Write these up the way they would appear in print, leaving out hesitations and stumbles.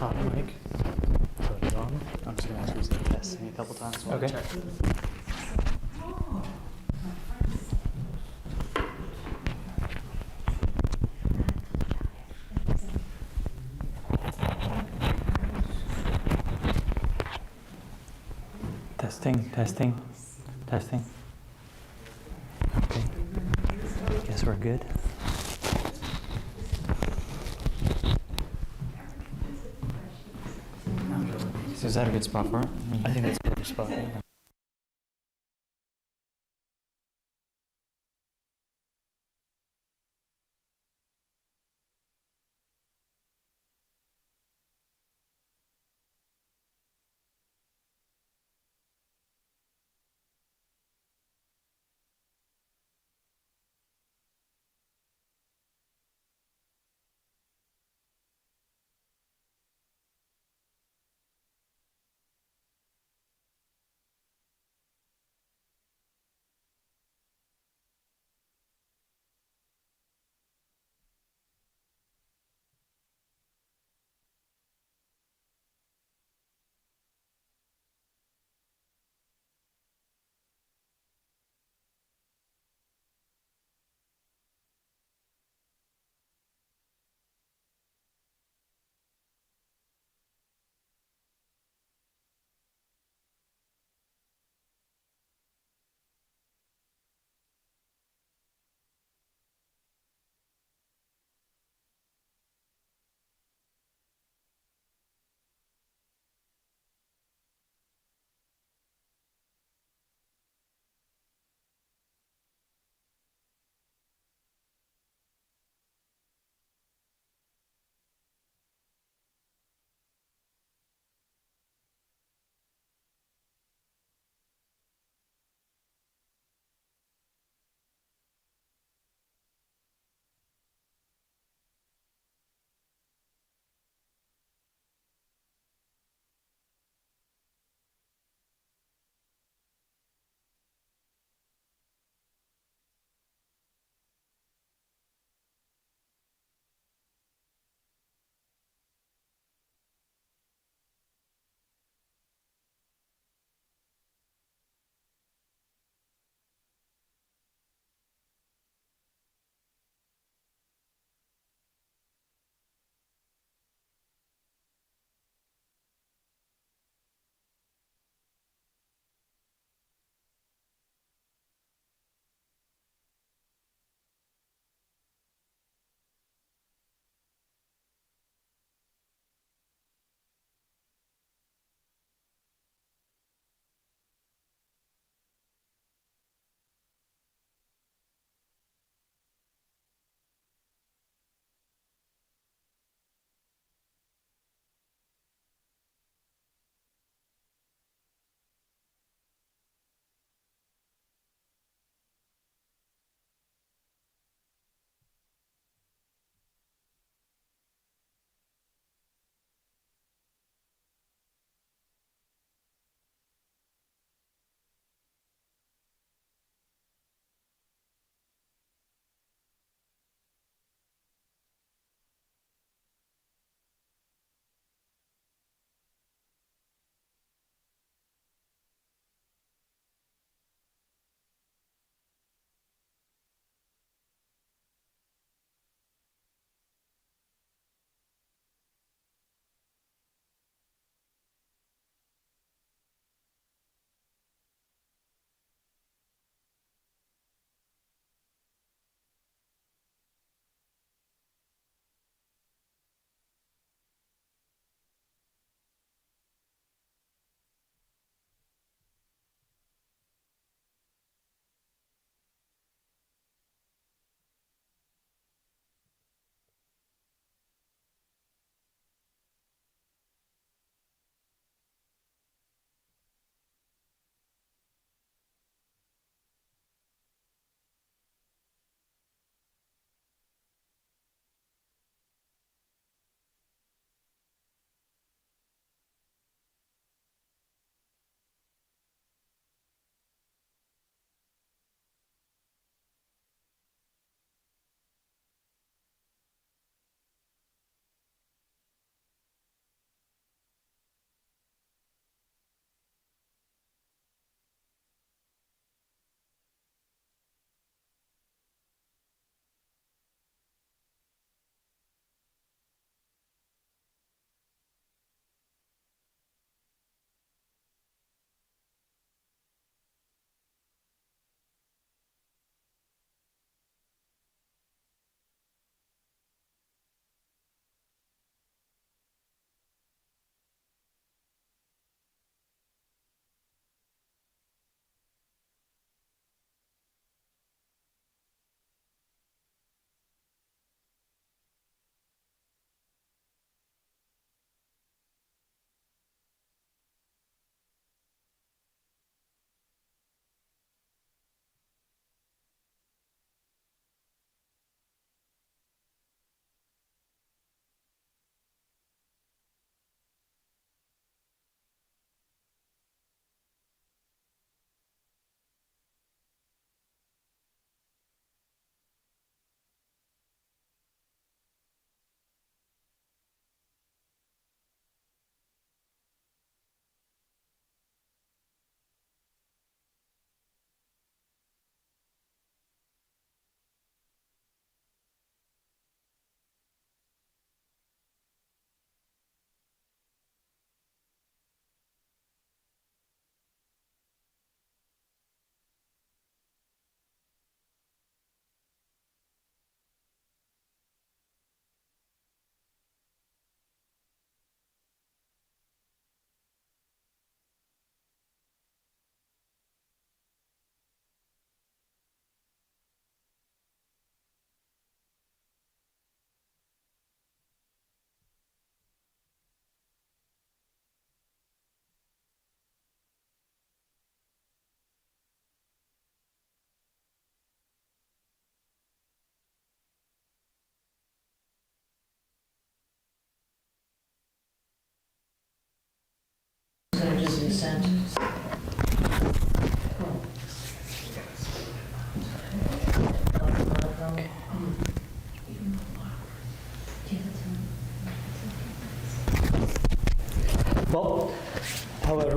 hot mic. Put it on. I'm just going to ask you to say testing a couple times while I Okay. check. Testing. Okay. Guess we're good. So is that a good spot for it? I think that's a better spot.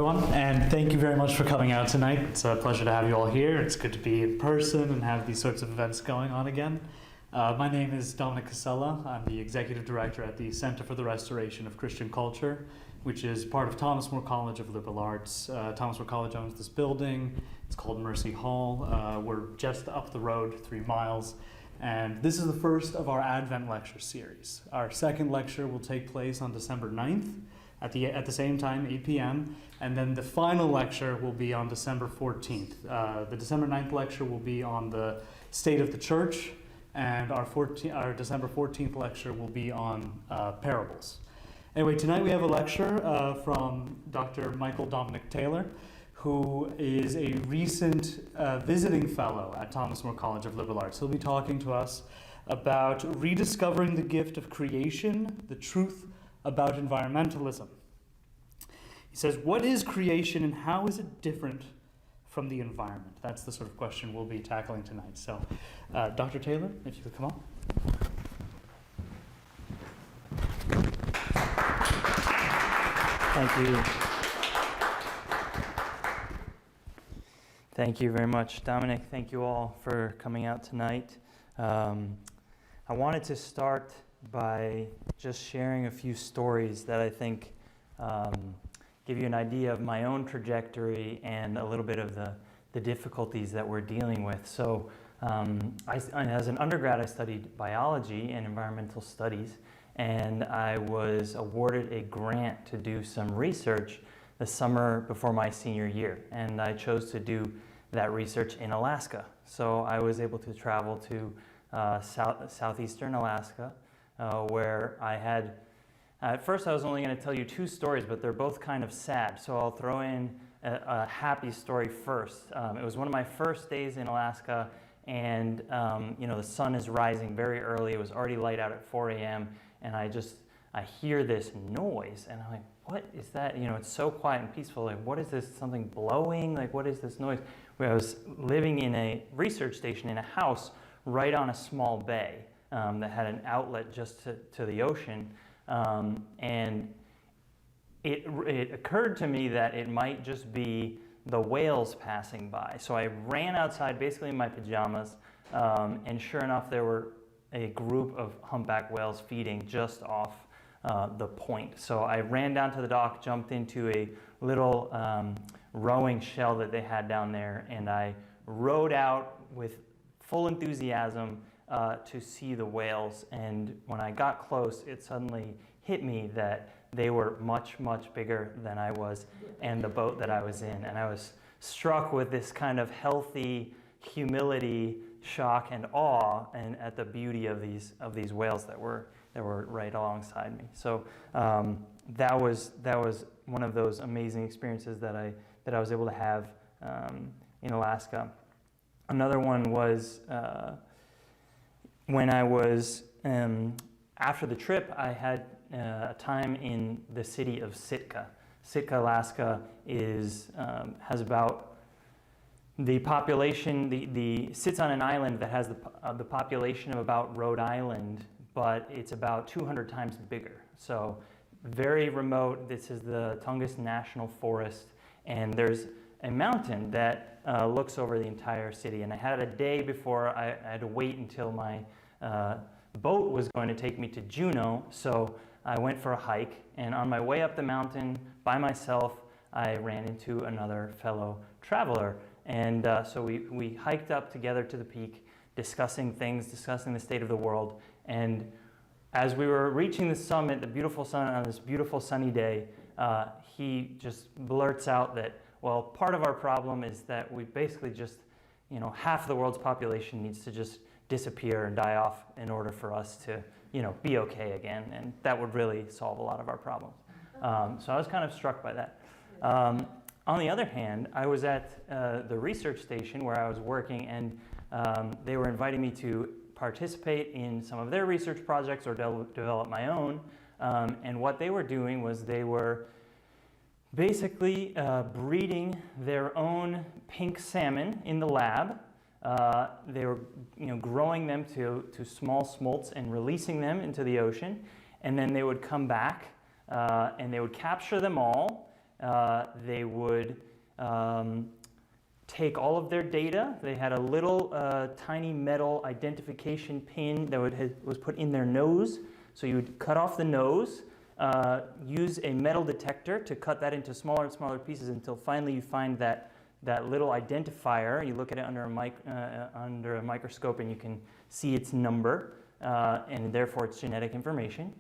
everyone, and thank you very much for coming out tonight. It's a pleasure to have you all here. It's good to be in person and have these sorts of events going on again. My name is Dominic Casella. I'm the Executive Director at the Center for the Restoration of Christian Culture, which is part of Thomas More College of Liberal Arts. Thomas More College owns this building. It's called Mercy Hall. We're just up the road 3 miles. And this is the first of our Advent lecture series. Our second lecture will take place on December 9th at the same time, 8 p.m. And then the final lecture will be on December 14th. The December 9th lecture will be on the state of the church, and our December 14th lecture will be on parables. Anyway, tonight we have a lecture from Dr. Michael Dominic Taylor, who is a recent visiting fellow at Thomas More College of Liberal Arts. He'll be talking to us about rediscovering the gift of creation, the truth about environmentalism. He says, what is creation and how is it different from the environment? That's the sort of question we'll be tackling tonight. So, Dr. Taylor, if you could come on. Thank you. Thank you very much, Dominic. Thank you all for coming out tonight. I wanted to start by just sharing a few stories that I think give you an idea of my own trajectory and a little bit of the difficulties that we're dealing with. So as an undergrad, I studied biology and environmental studies, and I was awarded a grant to do some research the summer before my senior year, and I chose to do that research in Alaska. So I was able to travel to southeastern Alaska, where I had, at first I was only going to tell you 2 stories, but they're both kind of sad, so I'll throw in a happy story first. It was one of my first days in Alaska, and the sun is rising very early. It was already light out at 4 a.m., and I hear this noise, and I'm like, what is that? It's so quiet and peaceful. Like, what is this? Something blowing? Like, what is this noise? I was living in a research station in a house right on a small bay that had an outlet just to the ocean. And it occurred to me that it might just be the whales passing by. So I ran outside basically in my pajamas, and sure enough, there were a group of humpback whales feeding just off the point. So I ran down to the dock, jumped into a little rowing shell that they had down there, and I rowed out with full enthusiasm to see the whales. And when I got close, it suddenly hit me that they were much, much bigger than I was and the boat that I was in. And I was struck with this kind of healthy humility, shock, and awe, and at the beauty of these whales that were right alongside me. So that was one of those amazing experiences that I was able to have in Alaska. Another one was when I was after the trip, I had a time in the city of Sitka. Sitka, Alaska has about the population. Sits on an island that has the population of about Rhode Island, but it's about 200 times bigger. So very remote. This is the Tungus National Forest, and there's a mountain that looks over the entire city. And I had a day before I had to wait until my boat was going to take me to Juneau, so I went for a hike, and on my way up the mountain by myself, I ran into another fellow traveler. And so we hiked up together to the peak, discussing the state of the world. And as we were reaching the summit, the beautiful sun on this beautiful sunny day, he just blurts out that, well, part of our problem is that we basically just, half the world's population needs to just disappear and die off in order for us to, be okay again. And that would really solve a lot of our problems. So I was kind of struck by that. On the other hand, I was at the research station where I was working, and they were inviting me to participate in some of their research projects or develop my own. And what they were doing was they were basically breeding their own pink salmon in the lab. They were growing them to small smolts and releasing them into the ocean. And then they would come back and they would capture them all they would take all of their data. They had a little tiny metal identification pin that was put in their nose. So you would cut off the nose, use a metal detector to cut that into smaller and smaller pieces until finally you find that little identifier. You look at it under a microscope and you can see its number, and therefore its genetic information.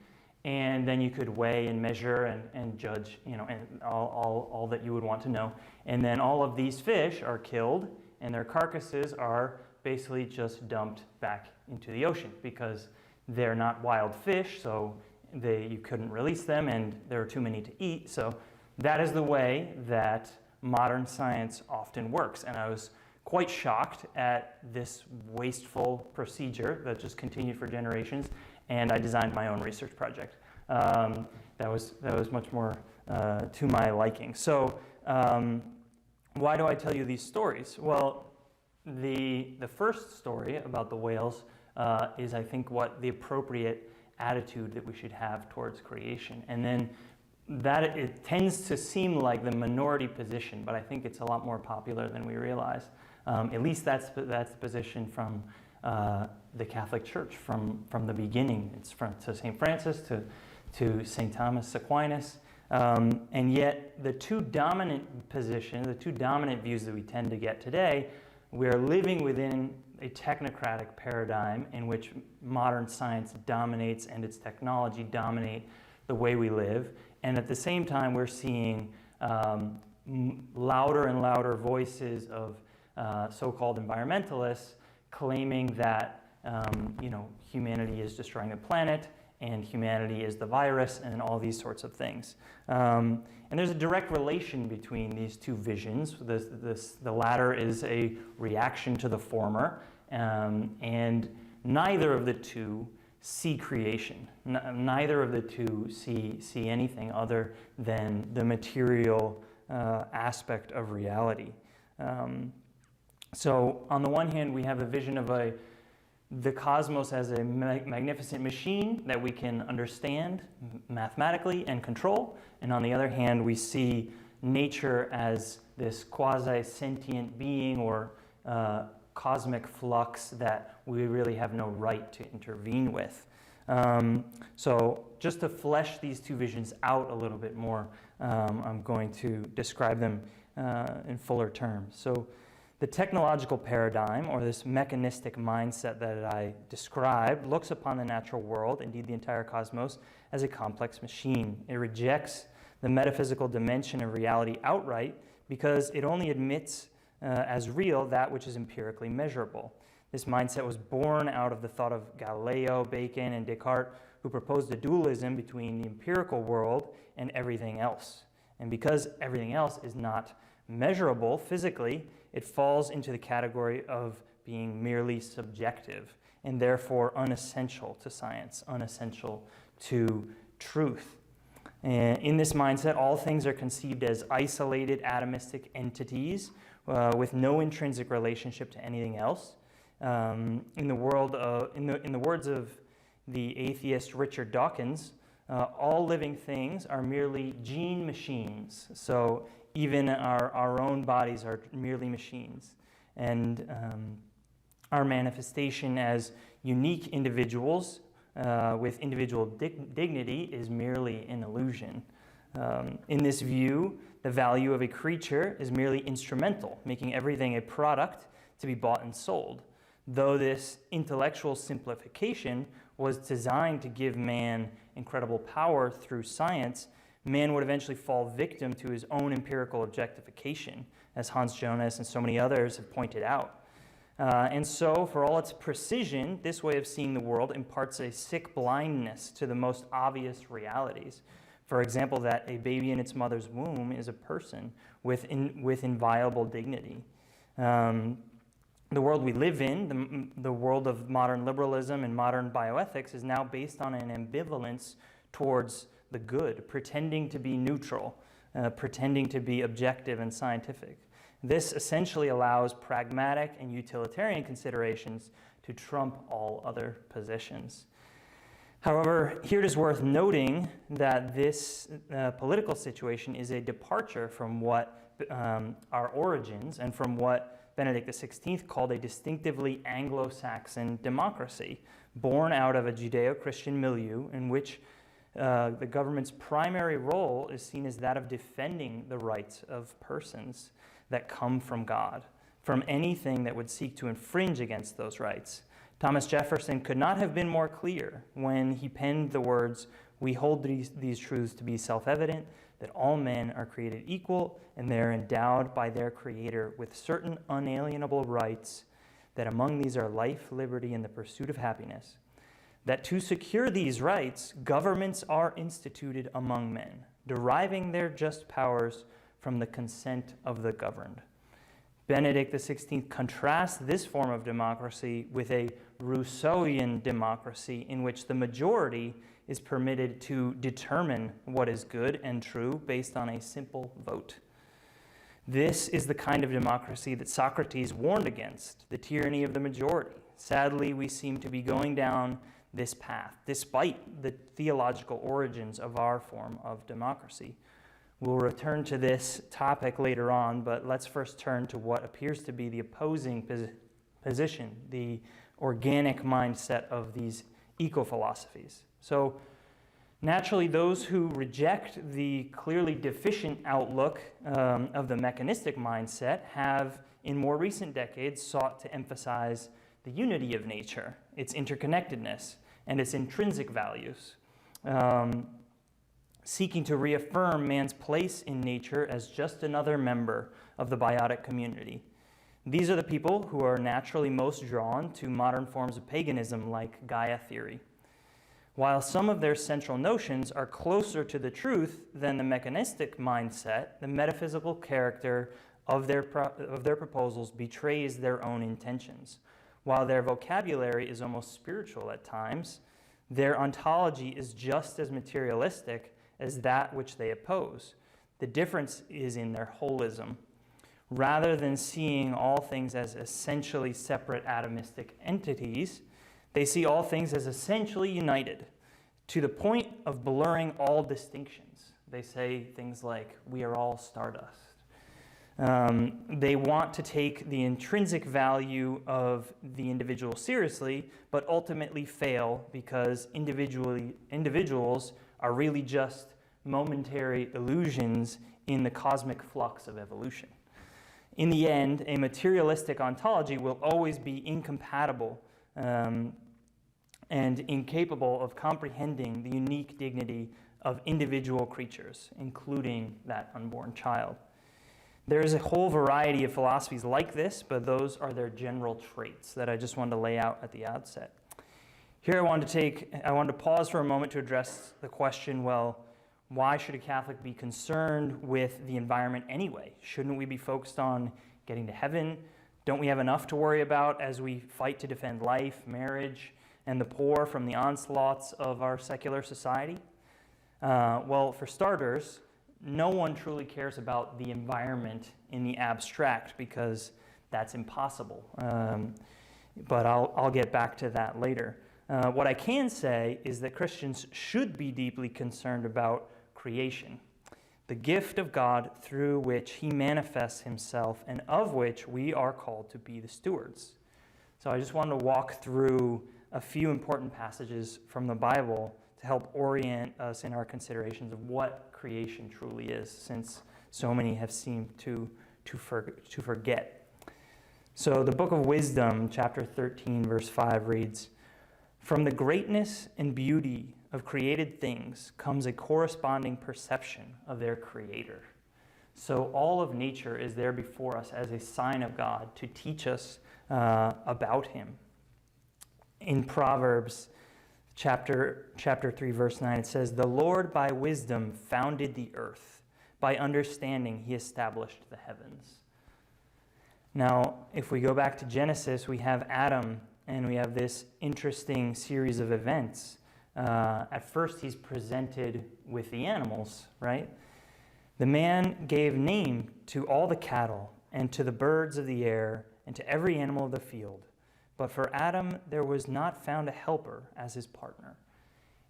And then you could weigh and measure and judge, and all that you would want to know. And then all of these fish are killed, and their carcasses are basically just dumped back into the ocean because they're not wild fish, so you couldn't release them, and there are too many to eat. So that is the way that modern science often works. And I was quite shocked at this wasteful procedure that just continued for generations. And I designed my own research project. That was much more to my liking. So why do I tell you these stories? Well, the first story about the whales is, I think, what the appropriate attitude that we should have towards creation. And then that it tends to seem like the minority position, but I think it's a lot more popular than we realize. At least that's the position from the Catholic Church from the beginning. It's to St. Francis to St. Thomas Aquinas. And yet the two dominant positions, the two dominant views that we tend to get today, we are living within a technocratic paradigm in which modern science dominates and its technology dominate the way we live. And at the same time, we're seeing louder and louder voices of so-called environmentalists claiming that humanity is destroying the planet and humanity is the virus and all these sorts of things. And there's a direct relation between these two visions. The latter is a reaction to the former, and neither of the two see creation. Neither of the two see anything other than the material aspect of reality. So on the one hand, we have a vision of the cosmos as a magnificent machine that we can understand mathematically and control. And on the other hand, we see nature as this quasi-sentient being or cosmic flux that we really have no right to intervene with. So just to flesh these two visions out a little bit more, I'm going to describe them in fuller terms. So the technological paradigm, or this mechanistic mindset that I described, looks upon the natural world, indeed the entire cosmos, as a complex machine. It rejects the metaphysical dimension of reality outright because it only admits as real that which is empirically measurable. This mindset was born out of the thought of Galileo, Bacon, and Descartes, who proposed a dualism between the empirical world and everything else. And because everything else is not measurable physically, it falls into the category of being merely subjective and therefore unessential to science, unessential to truth. And in this mindset, all things are conceived as isolated atomistic entities with no intrinsic relationship to anything else. In the words of the atheist Richard Dawkins, all living things are merely gene machines. So even our own bodies are merely machines. And our manifestation as unique individuals with individual dignity is merely an illusion. In this view, the value of a creature is merely instrumental, making everything a product to be bought and sold. Though this intellectual simplification was designed to give man incredible power through science, man would eventually fall victim to his own empirical objectification, as Hans Jonas and so many others have pointed out. And so, for all its precision, this way of seeing the world imparts a sick blindness to the most obvious realities. For example, that a baby in its mother's womb is a person with inviolable dignity. The world we live in, the world of modern liberalism and modern bioethics, is now based on an ambivalence towards the good, pretending to be neutral, pretending to be objective and scientific. This essentially allows pragmatic and utilitarian considerations to trump all other positions. However, here it is worth noting that this political situation is a departure from what our origins and from what Benedict XVI called a distinctively Anglo-Saxon democracy, born out of a Judeo-Christian milieu in which the government's primary role is seen as that of defending the rights of persons that come from God, from anything that would seek to infringe against those rights. Thomas Jefferson could not have been more clear when he penned the words, "We hold these truths to be self-evident, that all men are created equal, and they are endowed by their Creator with certain unalienable rights, that among these are life, liberty, and the pursuit of happiness. That to secure these rights, governments are instituted among men, deriving their just powers from the consent of the governed." Benedict XVI contrasts this form of democracy with a Rousseauian democracy in which the majority is permitted to determine what is good and true based on a simple vote. This is the kind of democracy that Socrates warned against, the tyranny of the majority. Sadly, we seem to be going down this path, despite the theological origins of our form of democracy. We'll return to this topic later on, but let's first turn to what appears to be the opposing position, the organic mindset of these eco-philosophies. So, naturally, those who reject the clearly deficient outlook of the mechanistic mindset have, in more recent decades, sought to emphasize the unity of nature, its interconnectedness, and its intrinsic values, seeking to reaffirm man's place in nature as just another member of the biotic community. These are the people who are naturally most drawn to modern forms of paganism like Gaia theory. While some of their central notions are closer to the truth than the mechanistic mindset, the metaphysical character of their proposals betrays their own intentions. While their vocabulary is almost spiritual at times, their ontology is just as materialistic as that which they oppose. The difference is in their holism. Rather than seeing all things as essentially separate atomistic entities, they see all things as essentially united, to the point of blurring all distinctions. They say things like, "We are all stardust." They want to take the intrinsic value of the individual seriously, but ultimately fail because individuals are really just momentary illusions in the cosmic flux of evolution. In the end, a materialistic ontology will always be incompatible and incapable of comprehending the unique dignity of individual creatures, including that unborn child. There is a whole variety of philosophies like this, but those are their general traits that I just wanted to lay out at the outset. Here I wanted to pause for a moment to address the question, well, why should a Catholic be concerned with the environment anyway? Shouldn't we be focused on getting to heaven? Don't we have enough to worry about as we fight to defend life, marriage, and the poor from the onslaughts of our secular society? Well, for starters, no one truly cares about the environment in the abstract because that's impossible. But I'll get back to that later. What I can say is that Christians should be deeply concerned about creation, the gift of God through which he manifests himself and of which we are called to be the stewards. So I just wanted to walk through a few important passages from the Bible to help orient us in our considerations of what creation truly is, since so many have seemed to forget. So the book of Wisdom, chapter 13, verse 5 reads, "From the greatness and beauty of created things comes a corresponding perception of their Creator." So all of nature is there before us as a sign of God to teach us about him. In Proverbs chapter 3, verse 9, it says, "The Lord by wisdom founded the earth. By understanding he established the heavens." Now, if we go back to Genesis, we have Adam, and we have this interesting series of events. At first, he's presented with the animals, right? The man gave name to all the cattle, and to the birds of the air, and to every animal of the field. But for Adam, there was not found a helper as his partner.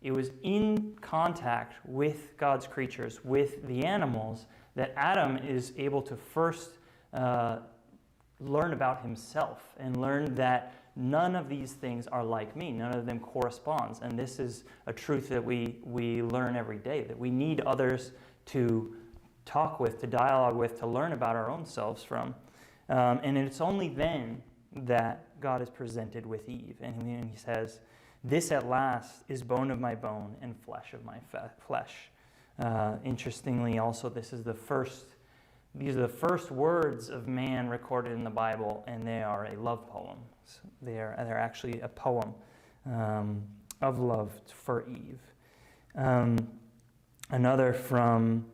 It was in contact with God's creatures, with the animals, that Adam is able to first learn about himself and learn that none of these things are like me. None of them corresponds. And this is a truth that we learn every day, that we need others to talk with, to dialogue with, to learn about our own selves from. And it's only then that God is presented with Eve. And he says, "This at last is bone of my bone and flesh of my flesh." Interestingly, also, these are the first words of man recorded in the Bible, and they are a love poem. So they're actually a poem of love for Eve. Another from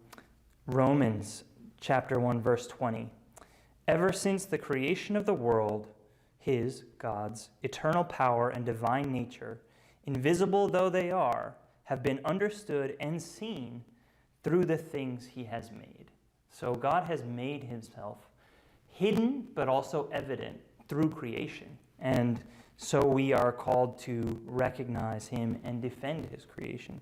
Romans chapter 1, verse 20. "Ever since the creation of the world, his, God's, eternal power and divine nature, invisible though they are, have been understood and seen through the things he has made." So God has made himself hidden but also evident through creation. And so we are called to recognize him and defend his creation.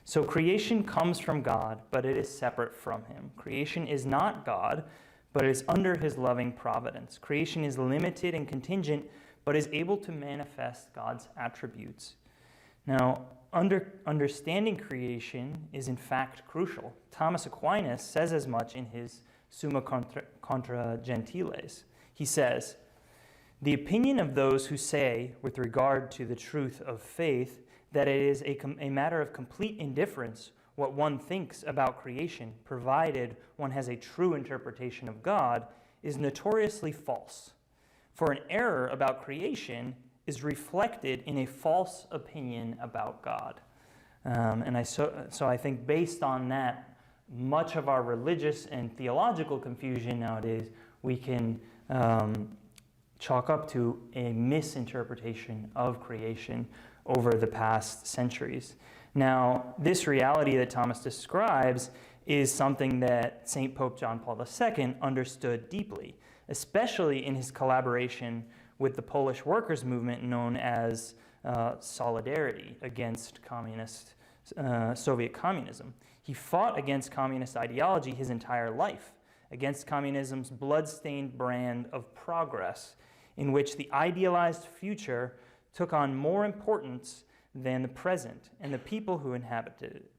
So creation comes from God, but it is separate from him. Creation is not God, but it is under his loving providence. Creation is limited and contingent, but is able to manifest God's attributes. Now, understanding creation is in fact crucial. Thomas Aquinas says as much in his Summa contra Gentiles. He says, "The opinion of those who say, with regard to the truth of faith, that it is a matter of complete indifference what one thinks about creation, provided one has a true interpretation of God, is notoriously false. For an error about creation is reflected in a false opinion about God." So I think based on that, much of our religious and theological confusion nowadays, we can chalk up to a misinterpretation of creation over the past centuries. Now, this reality that Thomas describes is something that St. Pope John Paul II understood deeply, especially in his collaboration with the Polish workers' movement known as Solidarity against Soviet communism. He fought against communist ideology his entire life, against communism's blood-stained brand of progress, in which the idealized future took on more importance than the present and the people who inhabited it.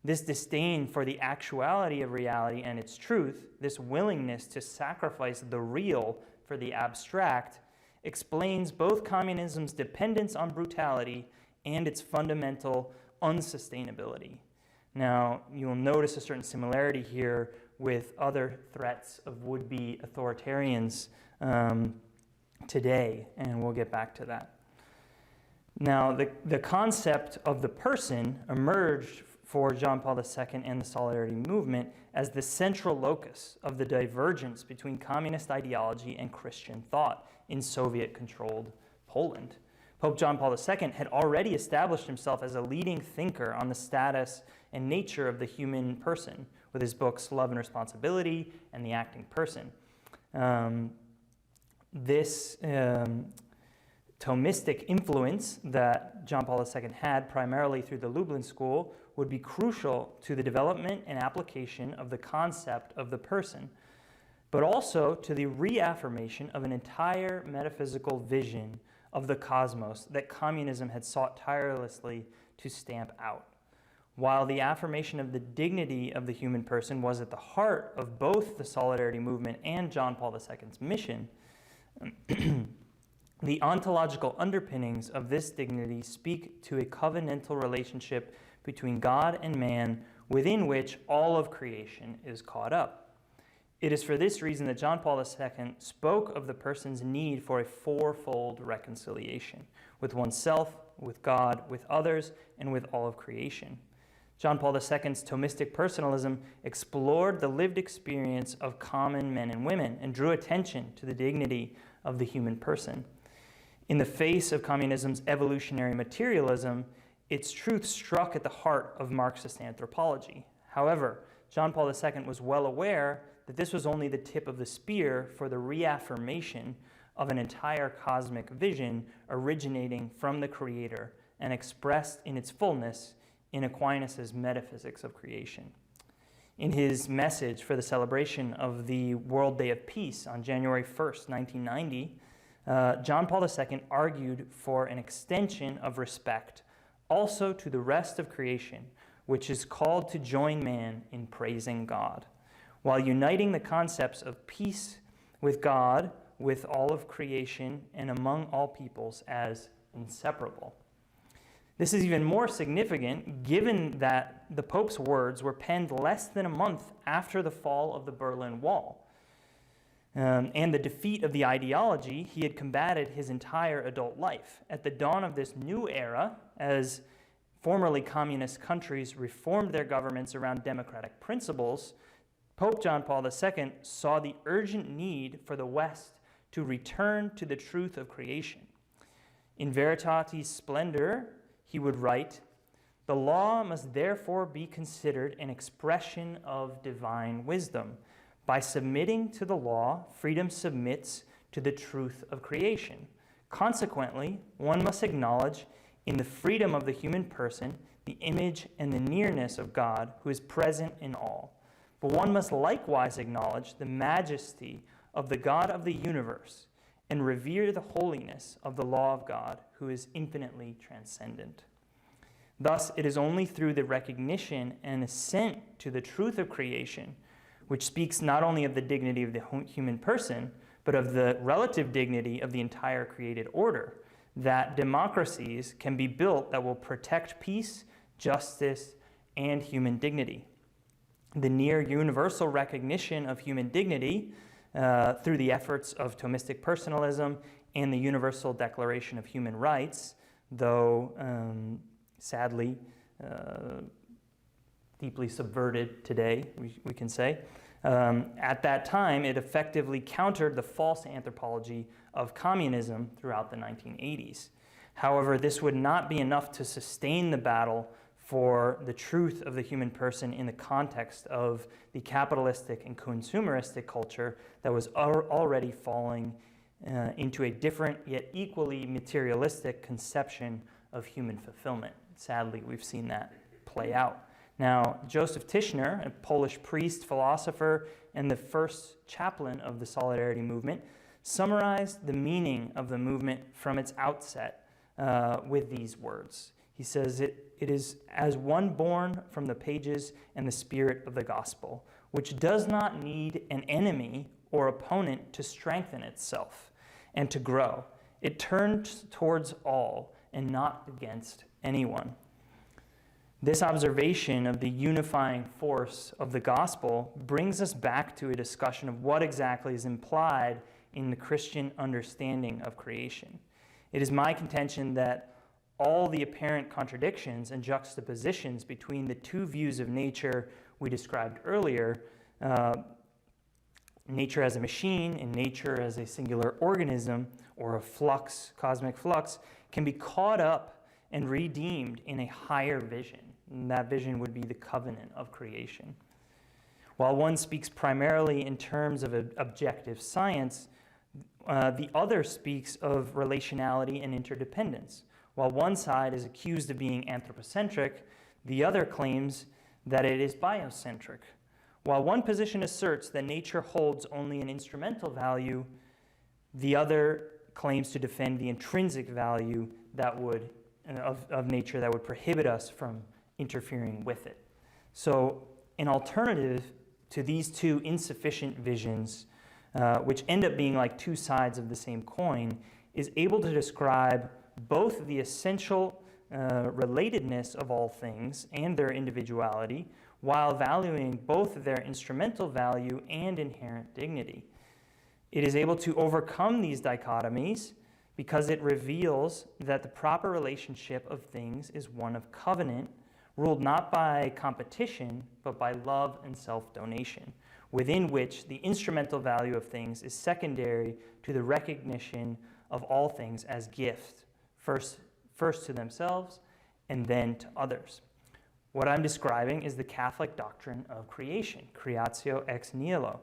This disdain for the actuality of reality and its truth, this willingness to sacrifice the real for the abstract, explains both communism's dependence on brutality and its fundamental unsustainability. Now, you'll notice a certain similarity here with other threats of would-be authoritarians today, and we'll get back to that. Now, the concept of the person emerged for John Paul II and the Solidarity movement as the central locus of the divergence between communist ideology and Christian thought in Soviet-controlled Poland. Pope John Paul II had already established himself as a leading thinker on the status and nature of the human person with his books Love and Responsibility and The Acting Person. This Thomistic influence that John Paul II had, primarily through the Lublin School, would be crucial to the development and application of the concept of the person, but also to the reaffirmation of an entire metaphysical vision of the cosmos that communism had sought tirelessly to stamp out. While the affirmation of the dignity of the human person was at the heart of both the Solidarity movement and John Paul II's mission, the ontological underpinnings of this dignity speak to a covenantal relationship between God and man within which all of creation is caught up. It is for this reason that John Paul II spoke of the person's need for a fourfold reconciliation with oneself, with God, with others, and with all of creation. John Paul II's Thomistic personalism explored the lived experience of common men and women and drew attention to the dignity of the human person. In the face of communism's evolutionary materialism, its truth struck at the heart of Marxist anthropology. However, John Paul II was well aware that this was only the tip of the spear for the reaffirmation of an entire cosmic vision originating from the Creator and expressed in its fullness in Aquinas' Metaphysics of Creation. In his message for the celebration of the World Day of Peace on January 1st, 1990, John Paul II argued for an extension of respect also to the rest of creation, which is called to join man in praising God, while uniting the concepts of peace with God, with all of creation, and among all peoples as inseparable. This is even more significant given that the Pope's words were penned less than a month after the fall of the Berlin Wall. And the defeat of the ideology he had combated his entire adult life. At the dawn of this new era, as formerly communist countries reformed their governments around democratic principles, Pope John Paul II saw the urgent need for the West to return to the truth of creation. In Veritatis Splendor, he would write, "The law must therefore be considered an expression of divine wisdom. By submitting to the law, freedom submits to the truth of creation. Consequently, one must acknowledge in the freedom of the human person the image and the nearness of God who is present in all. But one must likewise acknowledge the majesty of the God of the universe and revere the holiness of the law of God who is infinitely transcendent. Thus, it is only through the recognition and assent to the truth of creation, which speaks not only of the dignity of the human person, but of the relative dignity of the entire created order, that democracies can be built that will protect peace, justice, and human dignity. The near universal recognition of human dignity through the efforts of Thomistic personalism and the Universal Declaration of Human Rights, though sadly deeply subverted today, we can say. At that time, it effectively countered the false anthropology of communism throughout the 1980s. However, this would not be enough to sustain the battle for the truth of the human person in the context of the capitalistic and consumeristic culture that was already falling into a different yet equally materialistic conception of human fulfillment. Sadly, we've seen that play out. Now, Joseph Tischner, a Polish priest, philosopher, and the first chaplain of the Solidarity movement, summarized the meaning of the movement from its outset with these words. He says, it is as one born from the pages and the spirit of the gospel, which does not need an enemy or opponent to strengthen itself and to grow. It turns towards all and not against anyone. This observation of the unifying force of the gospel brings us back to a discussion of what exactly is implied in the Christian understanding of creation. It is my contention that all the apparent contradictions and juxtapositions between the two views of nature we described earlier, nature as a machine and nature as a singular organism or a flux, cosmic flux, can be caught up and redeemed in a higher vision. And that vision would be the covenant of creation. While one speaks primarily in terms of objective science, the other speaks of relationality and interdependence. While one side is accused of being anthropocentric, the other claims that it is biocentric. While one position asserts that nature holds only an instrumental value, the other claims to defend the intrinsic value that would of nature that would prohibit us from interfering with it. So an alternative to these two insufficient visions, which end up being like two sides of the same coin, is able to describe both the essential relatedness of all things and their individuality, while valuing both their instrumental value and inherent dignity. It is able to overcome these dichotomies because it reveals that the proper relationship of things is one of covenant, ruled not by competition, but by love and self-donation, within which the instrumental value of things is secondary to the recognition of all things as gift, first to themselves and then to others. What I'm describing is the Catholic doctrine of creation, creatio ex nihilo,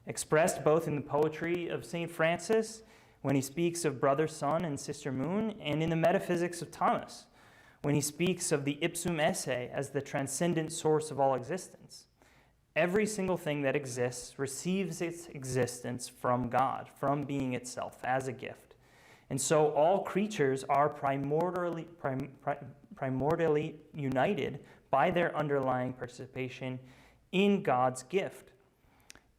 expressed both in the poetry of St. Francis, when he speaks of brother sun and sister moon, and in the metaphysics of Thomas, when he speaks of the ipsum esse as the transcendent source of all existence. Every single thing that exists receives its existence from God, from being itself as a gift. And so all creatures are primordially united by their underlying participation in God's gift.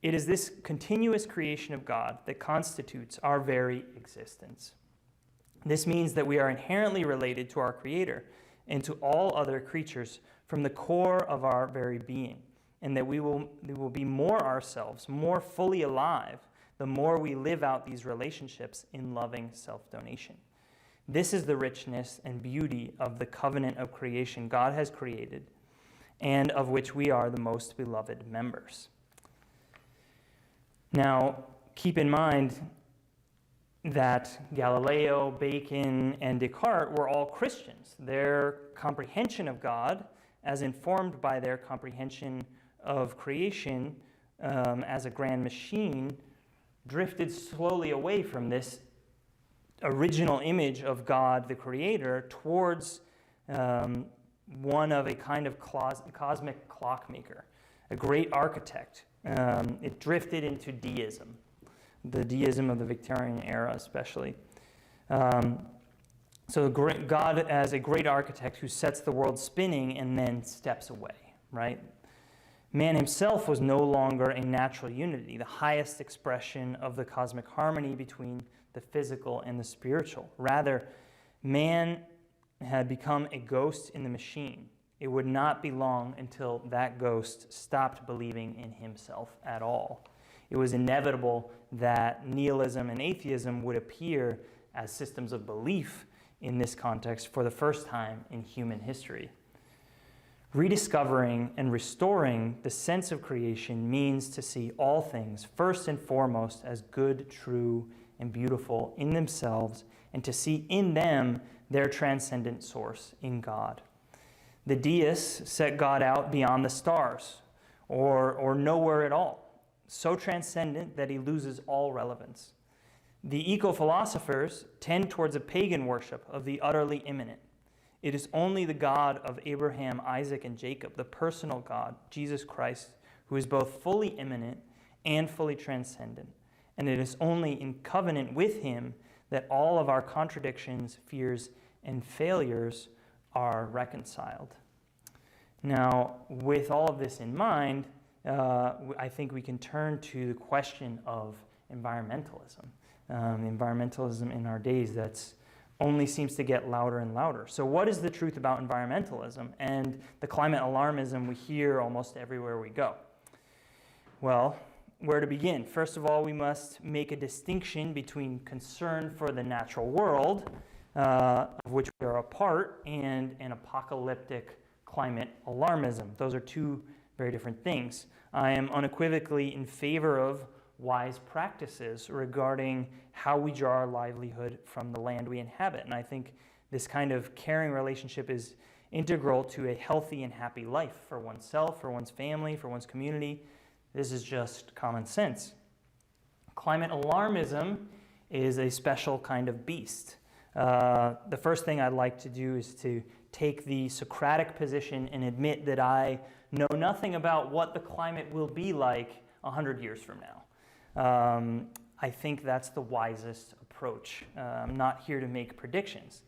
It is this continuous creation of God that constitutes our very existence. This means that we are inherently related to our Creator and to all other creatures from the core of our very being, and that we will be more ourselves, more fully alive, the more we live out these relationships in loving self-donation. This is the richness and beauty of the covenant of creation God has created, and of which we are the most beloved members. Now, keep in mind that Galileo, Bacon, and Descartes were all Christians. Their comprehension of God, as informed by their comprehension of creation as a grand machine, drifted slowly away from this original image of God, the Creator, towards one of a kind of cosmic clockmaker, a great architect. It drifted into deism, the deism of the Victorian era especially. So God as a great architect who sets the world spinning and then steps away, right? Man himself was no longer a natural unity, the highest expression of the cosmic harmony between the physical and the spiritual. Rather, man had become a ghost in the machine. It would not be long until that ghost stopped believing in himself at all. It was inevitable that nihilism and atheism would appear as systems of belief in this context for the first time in human history. Rediscovering and restoring the sense of creation means to see all things first and foremost as good, true, and beautiful in themselves, and to see in them their transcendent source in God. The deists set God out beyond the stars, or nowhere at all, so transcendent that he loses all relevance. The eco-philosophers tend towards a pagan worship of the utterly immanent. It is only the God of Abraham, Isaac, and Jacob, the personal God, Jesus Christ, who is both fully immanent and fully transcendent. And it is only in covenant with him that all of our contradictions, fears, and failures are reconciled. Now, with all of this in mind, I think we can turn to the question of environmentalism. Environmentalism in our days that's only seems to get louder and louder. So what is the truth about environmentalism and the climate alarmism we hear almost everywhere we go? Well, where to begin? First of all, we must make a distinction between concern for the natural world, of which we are a part, and an apocalyptic climate alarmism. Those are two very different things. I am unequivocally in favor of wise practices regarding how we draw our livelihood from the land we inhabit. And I think this kind of caring relationship is integral to a healthy and happy life for oneself, for one's family, for one's community. This is just common sense. Climate alarmism is a special kind of beast. The first thing I'd like to do is to take the Socratic position and admit that I know nothing about what the climate will be like 100 years from now. I think that's the wisest approach. I'm not here to make predictions.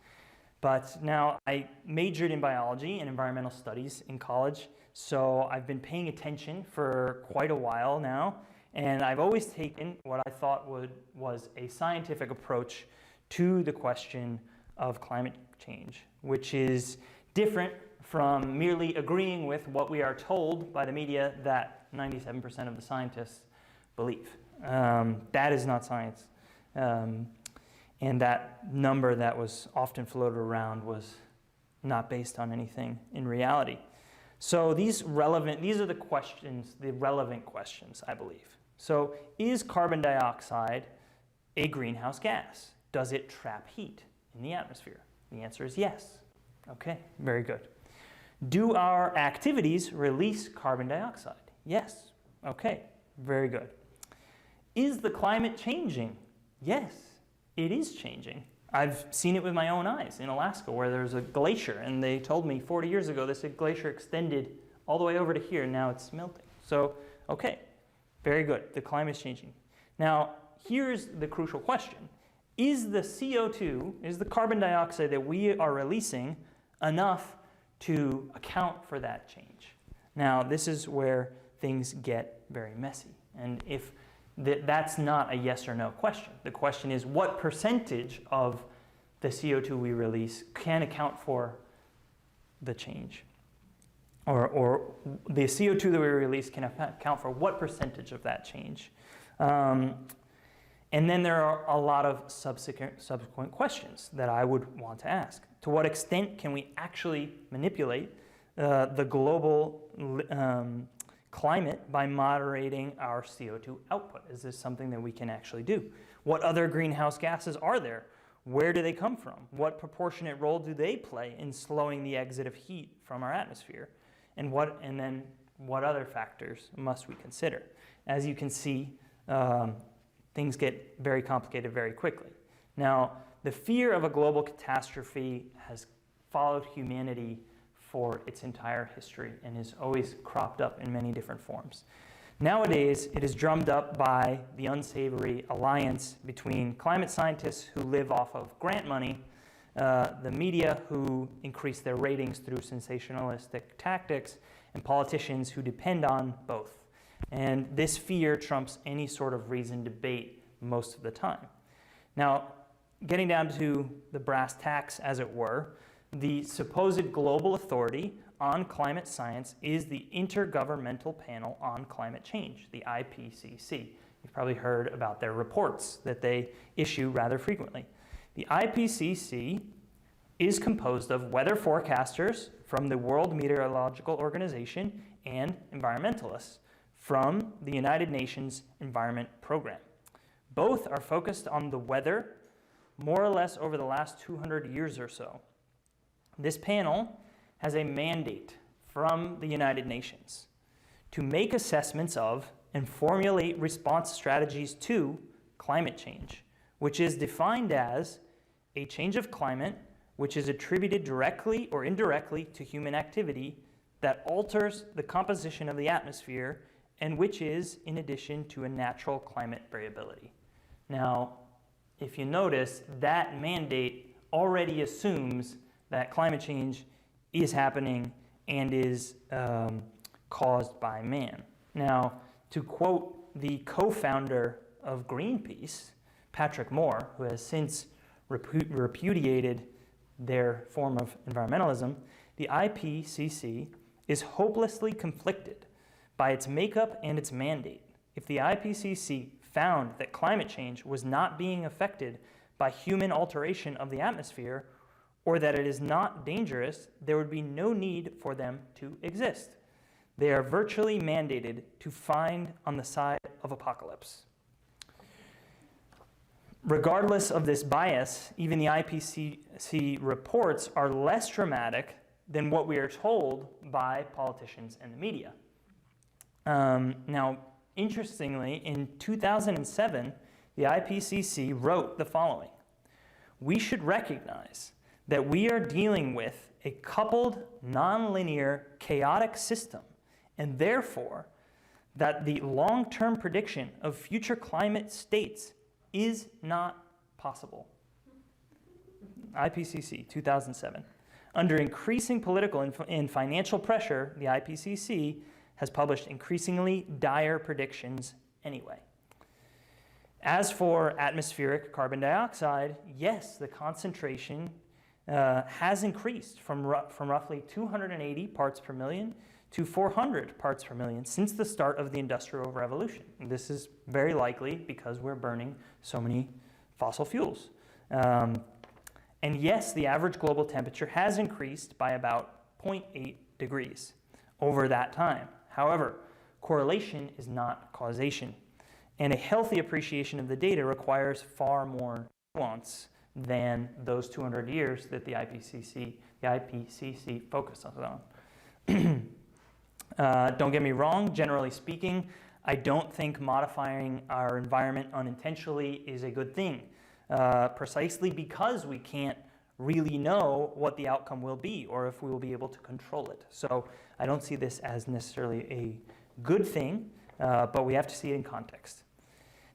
But now I majored in biology and environmental studies in college, so I've been paying attention for quite a while now, and I've always taken what I thought was a scientific approach to the question of climate change, which is different from merely agreeing with what we are told by the media that 97% of the scientists believe. That is not science. And that number that was often floated around was not based on anything in reality. So these are the questions, the relevant questions, I believe. So is carbon dioxide a greenhouse gas? Does it trap heat in the atmosphere? The answer is yes. Okay, very good. Do our activities release carbon dioxide? Yes. Okay, very good. Is the climate changing? Yes, it is changing. I've seen it with my own eyes in Alaska where there's a glacier, and they told me 40 years ago this glacier extended all the way over to here, and now it's melting. So, okay, very good. The climate's changing. Now, here's the crucial question. Is the CO2, is the carbon dioxide that we are releasing enough to account for that change? Now, this is where things get very messy. And if that's not a yes or no question. The question is, what percentage of the CO2 we release can account for the change? Or the CO2 that we release can account for what percentage of that change? And then there are a lot of subsequent questions that I would want to ask. To what extent can we actually manipulate the global climate by moderating our CO2 output? Is this something that we can actually do? What other greenhouse gases are there? Where do they come from? What proportionate role do they play in slowing the exit of heat from our atmosphere? And then what other factors must we consider? As you can see, things get very complicated very quickly. Now, the fear of a global catastrophe has followed humanity for its entire history and is always cropped up in many different forms. Nowadays, it is drummed up by the unsavory alliance between climate scientists who live off of grant money, the media who increase their ratings through sensationalistic tactics, and politicians who depend on both. And this fear trumps any sort of reasoned debate most of the time. Now, getting down to the brass tacks, as it were, the supposed global authority on climate science is the Intergovernmental Panel on Climate Change, the IPCC. You've probably heard about their reports that they issue rather frequently. The IPCC is composed of weather forecasters from the World Meteorological Organization and environmentalists from the United Nations Environment Program. Both are focused on the weather more or less over the last 200 years or so. This panel has a mandate from the United Nations to make assessments of and formulate response strategies to climate change, which is defined as a change of climate which is attributed directly or indirectly to human activity that alters the composition of the atmosphere and which is in addition to a natural climate variability. Now, if you notice, that mandate already assumes that climate change is happening and is caused by man. Now, to quote the co-founder of Greenpeace, Patrick Moore, who has since repudiated their form of environmentalism, the IPCC is hopelessly conflicted by its makeup and its mandate. If the IPCC found that climate change was not being affected by human alteration of the atmosphere, or that it is not dangerous, there would be no need for them to exist. They are virtually mandated to find on the side of apocalypse. Regardless of this bias, even the IPCC reports are less dramatic than what we are told by politicians and the media. Now, interestingly, in 2007, the IPCC wrote the following: "We should recognize that we are dealing with a coupled, nonlinear, chaotic system, and therefore that the long-term prediction of future climate states is not possible." IPCC, 2007. Under increasing political and financial pressure, the IPCC has published increasingly dire predictions anyway. As for atmospheric carbon dioxide, yes, the concentration has increased from roughly 280 parts per million to 400 parts per million since the start of the Industrial Revolution. And this is very likely because we're burning so many fossil fuels. And yes, the average global temperature has increased by about 0.8 degrees over that time. However, correlation is not causation, and a healthy appreciation of the data requires far more nuance than those 200 years that the IPCC focuses on. Don't get me wrong, generally speaking, I don't think modifying our environment unintentionally is a good thing. precisely because we can't really know what the outcome will be or if we will be able to control it. So I don't see this as necessarily a good thing, but we have to see it in context.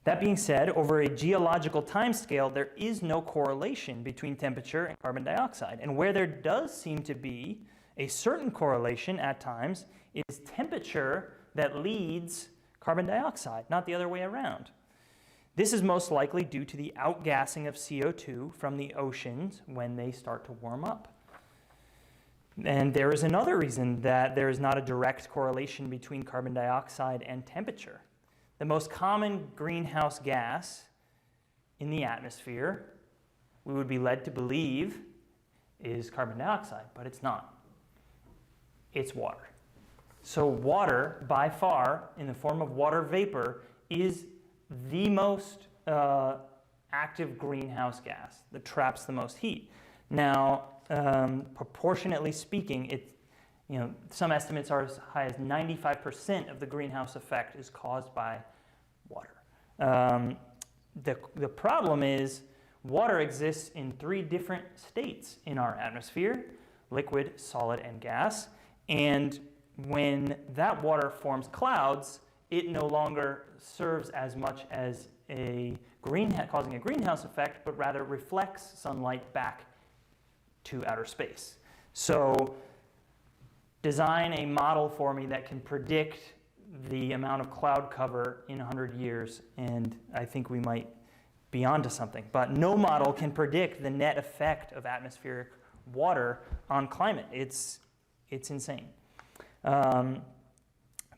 That being said, over a geological timescale, there is no correlation between temperature and carbon dioxide. And where there does seem to be a certain correlation at times, it is temperature that leads carbon dioxide, not the other way around. This is most likely due to the outgassing of CO2 from the oceans when they start to warm up. And there is another reason that there is not a direct correlation between carbon dioxide and temperature. The most common greenhouse gas in the atmosphere, we would be led to believe, is carbon dioxide, but it's not. It's water. So water, by far, in the form of water vapor, is the most active greenhouse gas that traps the most heat. Now, proportionately speaking, some estimates are as high as 95% of the greenhouse effect is caused by water. The problem is water exists in 3 different states in our atmosphere: liquid, solid, and gas. And when that water forms clouds, it no longer serves as much as causing a greenhouse effect, but rather reflects sunlight back to outer space. So design a model for me that can predict the amount of cloud cover in 100 years, and I think we might be onto something. But no model can predict the net effect of atmospheric water on climate. It's insane.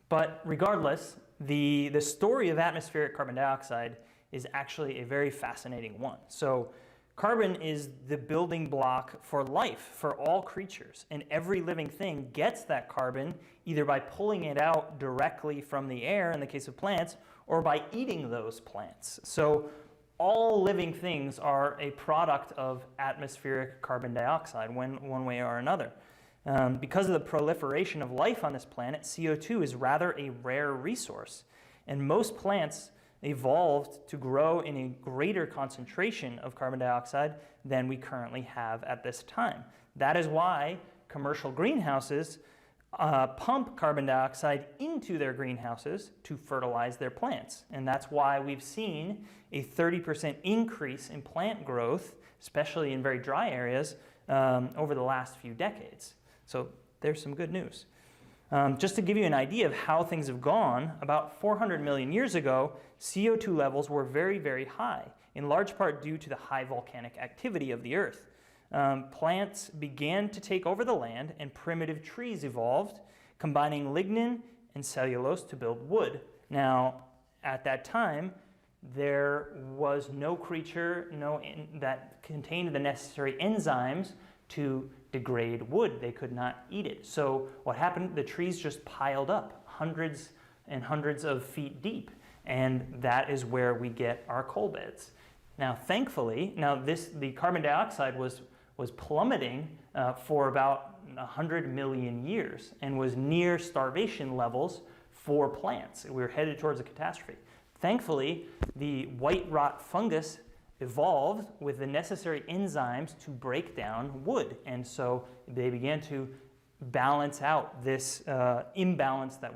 But regardless, the story of atmospheric carbon dioxide is actually a very fascinating one. So carbon is the building block for life, for all creatures, and every living thing gets that carbon either by pulling it out directly from the air, in the case of plants, or by eating those plants. So all living things are a product of atmospheric carbon dioxide, one way or another. Because of the proliferation of life on this planet, CO2 is rather a rare resource, and most plants evolved to grow in a greater concentration of carbon dioxide than we currently have at this time. That is why commercial greenhouses pump carbon dioxide into their greenhouses to fertilize their plants. And that's why we've seen a 30% increase in plant growth, especially in very dry areas, over the last few decades. So there's some good news. Just to give you an idea of how things have gone, about 400 million years ago, CO2 levels were very, very high, in large part due to the high volcanic activity of the Earth. Plants began to take over the land, and primitive trees evolved, combining lignin and cellulose to build wood. Now, at that time, there was no creature that contained the necessary enzymes to degrade wood. They could not eat it. So what happened? The trees just piled up hundreds and hundreds of feet deep, and that is where we get our coal beds. Now, thankfully, the carbon dioxide was plummeting for about 100 million years and was near starvation levels for plants. We were headed towards a catastrophe. Thankfully, the white rot fungus evolved with the necessary enzymes to break down wood, and so they began to balance out this imbalance that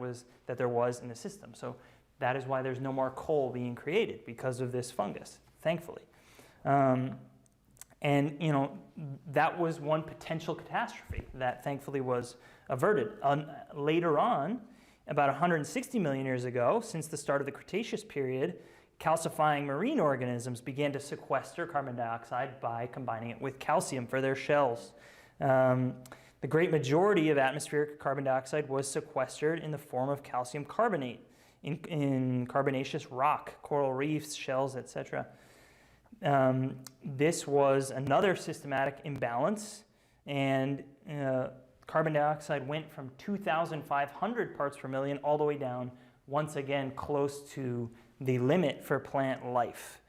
there was in the system. So that is why there's no more coal being created, because of this fungus, thankfully. And that was one potential catastrophe that thankfully was averted. Later on, about 160 million years ago, since the start of the Cretaceous period, calcifying marine organisms began to sequester carbon dioxide by combining it with calcium for their shells. The great majority of atmospheric carbon dioxide was sequestered in the form of calcium carbonate in carbonaceous rock, coral reefs, shells, etc. This was another systematic imbalance, and carbon dioxide went from 2,500 parts per million all the way down, once again, close to the limit for plant life,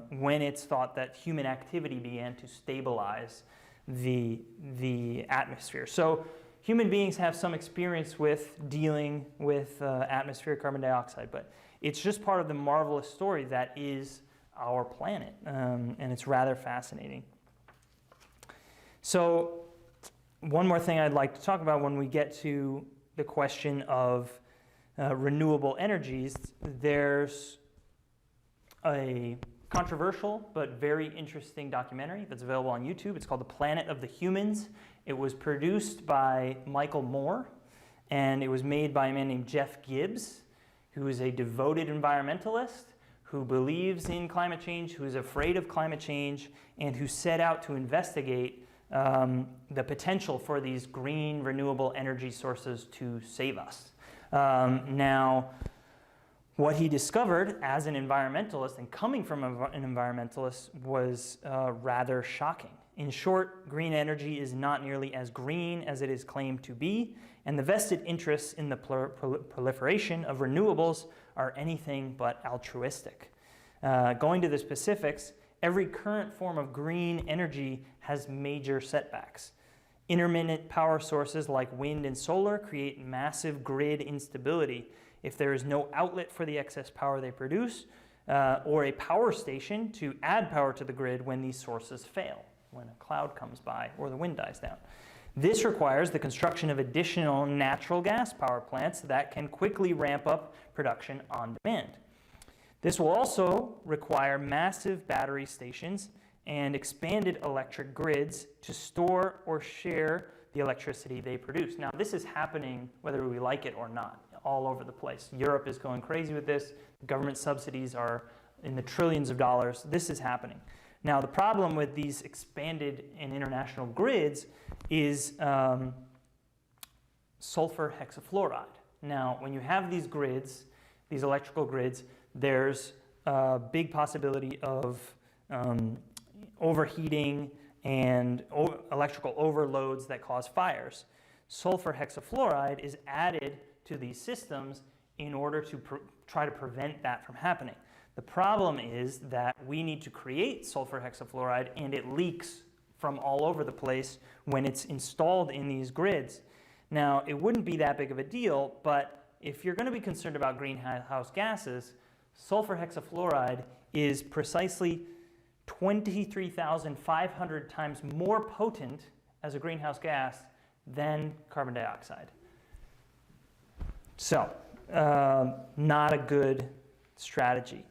when it's thought that human activity began to stabilize the atmosphere. So human beings have some experience with dealing with atmospheric carbon dioxide, but it's just part of the marvelous story that is our planet, and it's rather fascinating. So one more thing I'd like to talk about when we get to the question of renewable energies, there's a controversial but very interesting documentary that's available on YouTube. It's called The Planet of the Humans. It was produced by Michael Moore, and it was made by a man named Jeff Gibbs, who is a devoted environmentalist, who believes in climate change, who is afraid of climate change, and who set out to investigate the potential for these green renewable energy sources to save us. Now, what he discovered as an environmentalist and coming from an environmentalist was rather shocking. In short, green energy is not nearly as green as it is claimed to be, and the vested interests in the proliferation of renewables are anything but altruistic. Going to the specifics, every current form of green energy has major setbacks. Intermittent power sources like wind and solar create massive grid instability. If there is no outlet for the excess power they produce, or a power station to add power to the grid when these sources fail, when a cloud comes by or the wind dies down. This requires the construction of additional natural gas power plants that can quickly ramp up production on demand. This will also require massive battery stations and expanded electric grids to store or share the electricity they produce. Now, this is happening whether we like it or not, all over the place. Europe is going crazy with this. Government subsidies are in the trillions of dollars. This is happening. Now, the problem with these expanded and international grids is sulfur hexafluoride. Now, when you have these grids, these electrical grids, there's a big possibility of overheating and electrical overloads that cause fires. Sulfur hexafluoride is added to these systems in order to try to prevent that from happening. The problem is that we need to create sulfur hexafluoride, and it leaks from all over the place when it's installed in these grids. Now, it wouldn't be that big of a deal, but if you're going to be concerned about greenhouse gases, sulfur hexafluoride is precisely 23,500 times more potent as a greenhouse gas than carbon dioxide. So, not a good strategy.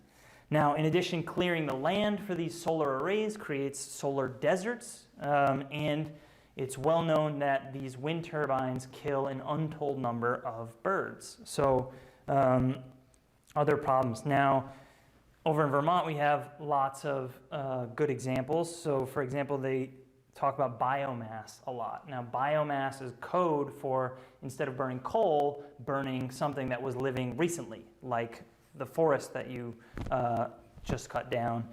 Now, in addition, clearing the land for these solar arrays creates solar deserts, and it's well known that these wind turbines kill an untold number of birds. So, other problems. Now, over in Vermont, we have lots of good examples. So, for example, they talk about biomass a lot. Now, biomass is code for, instead of burning coal, burning something that was living recently, like the forest that you just cut down,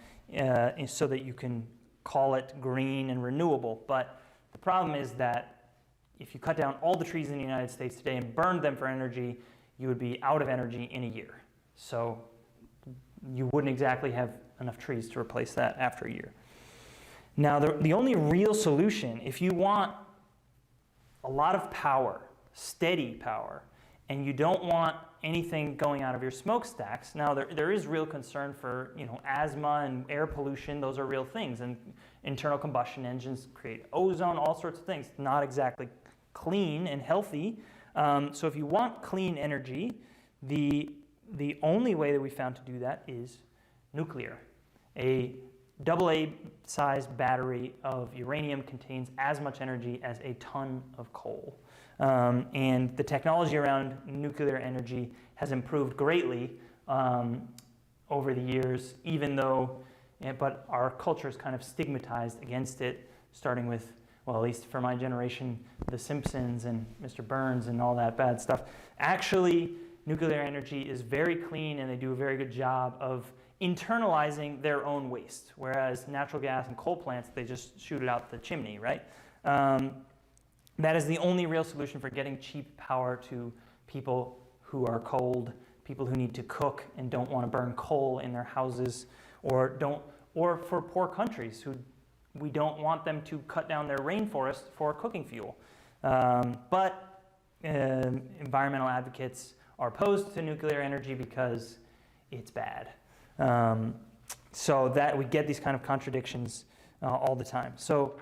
so that you can call it green and renewable. But the problem is that if you cut down all the trees in the United States today and burned them for energy, you would be out of energy in a year. So you wouldn't exactly have enough trees to replace that after a year. Now, the only real solution, if you want a lot of power, steady power, and you don't want anything going out of your smokestacks, now there is real concern for asthma and air pollution. Those are real things, and internal combustion engines create ozone, all sorts of things. Not exactly clean and healthy. So if you want clean energy, the only way that we found to do that is nuclear. A AA-sized battery of uranium contains as much energy as a ton of coal. And the technology around nuclear energy has improved greatly over the years, but our culture is kind of stigmatized against it, starting with, well, at least for my generation, The Simpsons and Mr. Burns and all that bad stuff. Actually, nuclear energy is very clean, and they do a very good job of internalizing their own waste, whereas natural gas and coal plants, they just shoot it out the chimney, right? That is the only real solution for getting cheap power to people who are cold, people who need to cook and don't want to burn coal in their houses, or for poor countries who we don't want them to cut down their rainforest for cooking fuel. But environmental advocates are opposed to nuclear energy because it's bad. So that we get these kind of contradictions all the time. So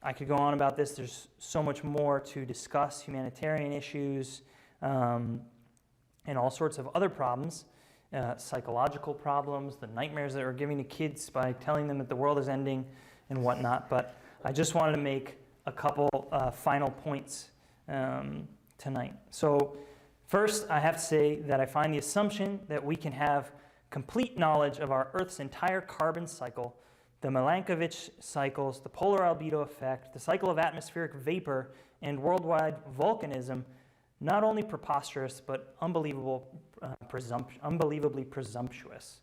I could go on about this. There's so much more to discuss, humanitarian issues, and all sorts of other problems, psychological problems, the nightmares that we're giving to kids by telling them that the world is ending and whatnot. But I just wanted to make a couple final points tonight. So first, I have to say that I find the assumption that we can have complete knowledge of our Earth's entire carbon cycle, the Milankovitch cycles, the polar albedo effect, the cycle of atmospheric vapor, and worldwide volcanism, not only preposterous, but unbelievably presumptuous.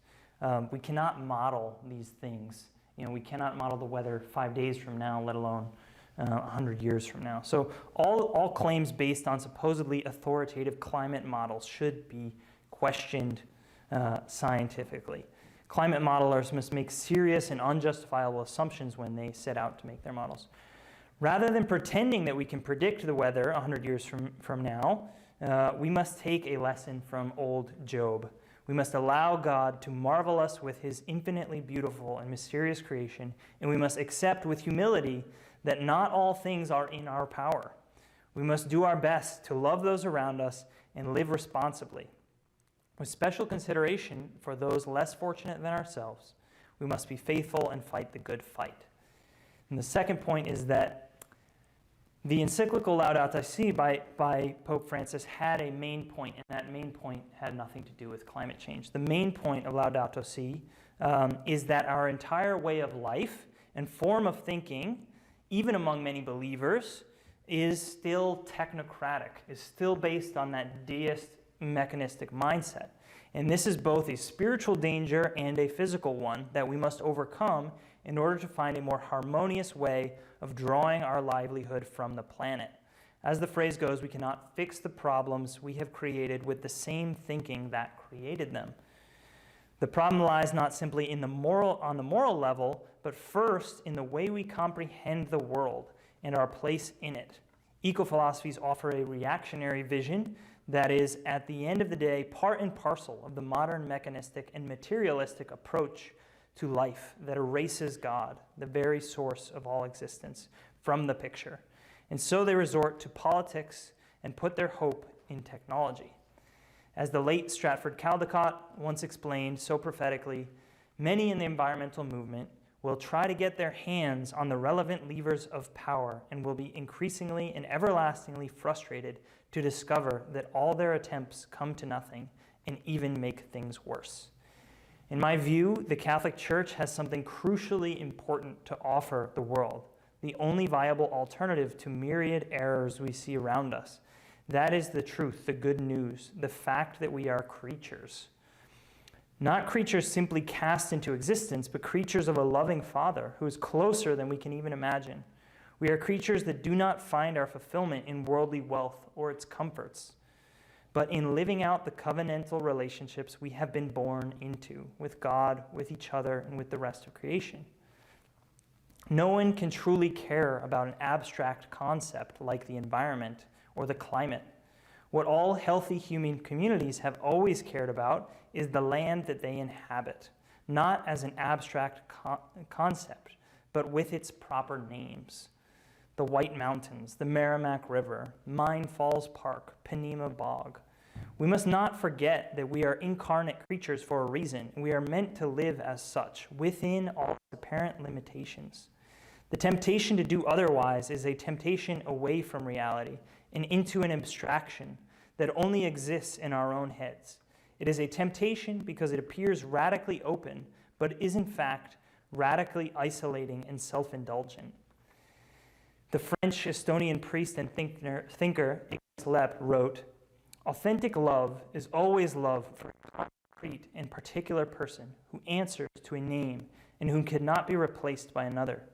We cannot model these things. We cannot model the weather 5 days from now, let alone 100 years from now. So all claims based on supposedly authoritative climate models should be questioned scientifically. Climate modelers must make serious and unjustifiable assumptions when they set out to make their models. Rather than pretending that we can predict the weather 100 years from now, we must take a lesson from old Job. We must allow God to marvel us with his infinitely beautiful and mysterious creation, and we must accept with humility that not all things are in our power. We must do our best to love those around us and live responsibly. With special consideration for those less fortunate than ourselves, we must be faithful and fight the good fight. And the second point is that the encyclical Laudato Si by Pope Francis had a main point, and that main point had nothing to do with climate change. The main point of Laudato Si is that our entire way of life and form of thinking, even among many believers, is still technocratic, is still based on that deist mechanistic mindset. And this is both a spiritual danger and a physical one that we must overcome in order to find a more harmonious way of drawing our livelihood from the planet. As the phrase goes, we cannot fix the problems we have created with the same thinking that created them. The problem lies not simply on the moral level, but first in the way we comprehend the world and our place in it. Eco-philosophies offer a reactionary vision that is, at the end of the day, part and parcel of the modern mechanistic and materialistic approach to life that erases God, the very source of all existence, from the picture. And so they resort to politics and put their hope in technology. As the late Stratford Caldecott once explained so prophetically, many in the environmental movement will try to get their hands on the relevant levers of power and will be increasingly and everlastingly frustrated to discover that all their attempts come to nothing and even make things worse. In my view, the Catholic Church has something crucially important to offer the world, the only viable alternative to myriad errors we see around us. That is the truth, the good news, the fact that we are creatures. Not creatures simply cast into existence, but creatures of a loving Father who is closer than we can even imagine. We are creatures that do not find our fulfillment in worldly wealth or its comforts, but in living out the covenantal relationships we have been born into with God, with each other, and with the rest of creation. No one can truly care about an abstract concept like the environment or the climate. What all healthy human communities have always cared about is the land that they inhabit, not as an abstract concept, but with its proper names. The White Mountains, the Merrimack River, Mine Falls Park, Panema Bog. We must not forget that we are incarnate creatures for a reason, and we are meant to live as such, within all apparent limitations. The temptation to do otherwise is a temptation away from reality and into an abstraction that only exists in our own heads. It is a temptation because it appears radically open, but is in fact radically isolating and self-indulgent. The French Estonian priest and thinker Lepp wrote, "Authentic love is always love for a concrete and particular person who answers to a name and who cannot be replaced by another.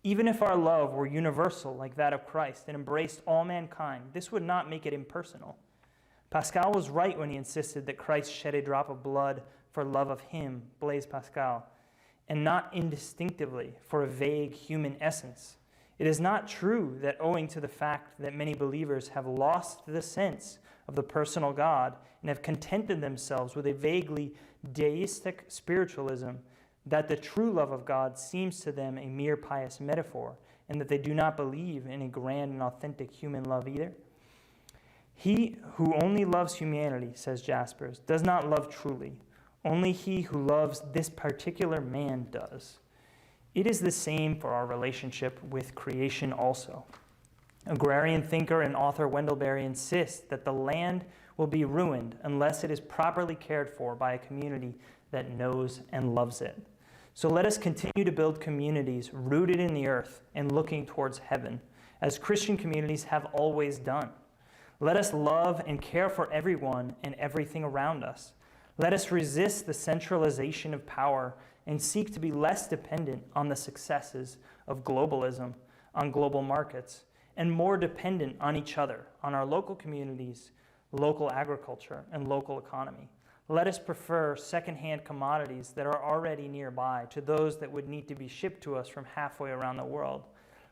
Even if our love were universal like that of Christ and embraced all mankind, this would not make it impersonal. Pascal was right when he insisted that Christ shed a drop of blood for love of him, Blaise Pascal, and not indistinctively for a vague human essence. It is not true that owing to the fact that many believers have lost the sense of the personal God and have contented themselves with a vaguely deistic spiritualism, that the true love of God seems to them a mere pious metaphor, and that they do not believe in a grand and authentic human love either? He who only loves humanity, says Jaspers, does not love truly. Only he who loves this particular man does. It is the same for our relationship with creation also. Agrarian thinker and author Wendell Berry insists that the land will be ruined unless it is properly cared for by a community that knows and loves it. So let us continue to build communities rooted in the earth and looking towards heaven, as Christian communities have always done. Let us love and care for everyone and everything around us. Let us resist the centralization of power and seek to be less dependent on the successes of globalism, on global markets, and more dependent on each other, on our local communities, local agriculture, and local economy. Let us prefer secondhand commodities that are already nearby to those that would need to be shipped to us from halfway around the world.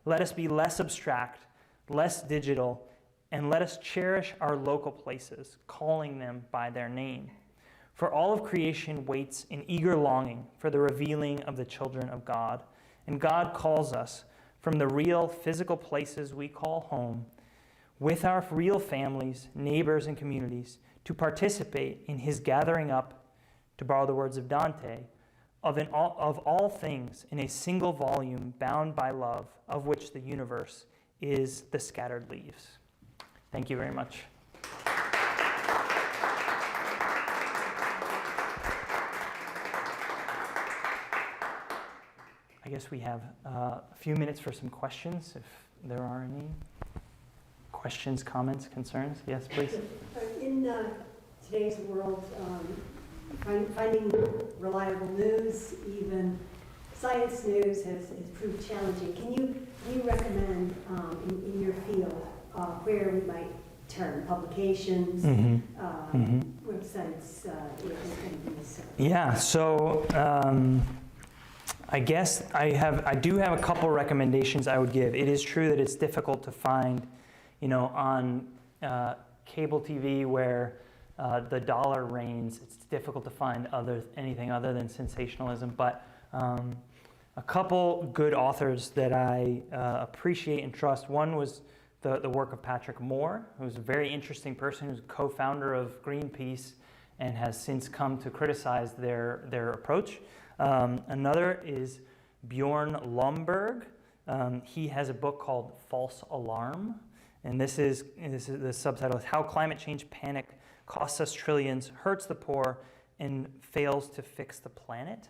Let us be less abstract, less digital, and let us cherish our local places, calling them by their name. For all of creation waits in eager longing for the revealing of the children of God. And God calls us from the real physical places we call home, with our real families, neighbors, and communities, to participate in his gathering up, to borrow the words of Dante, of all things in a single volume bound by love, of which the universe is the scattered leaves. Thank you very much. I guess we have a few minutes for some questions, if there are any. Questions, comments, concerns? Yes, please. In today's world, finding reliable news, even science news, has proved challenging. Can you recommend in your field where we might turn? Publications, websites, Yeah. So I guess I do have a couple recommendations I would give. It is true that it's difficult to find, on cable TV where the dollar reigns. It's difficult to find anything other than sensationalism. But a couple good authors that I appreciate and trust. One was the work of Patrick Moore, who's a very interesting person, who's co-founder of Greenpeace and has since come to criticize their approach. Another is Bjorn Lomborg. He has a book called False Alarm, and this is the subtitle is How Climate Change Panic Costs Us Trillions, Hurts the Poor, and Fails to Fix the Planet.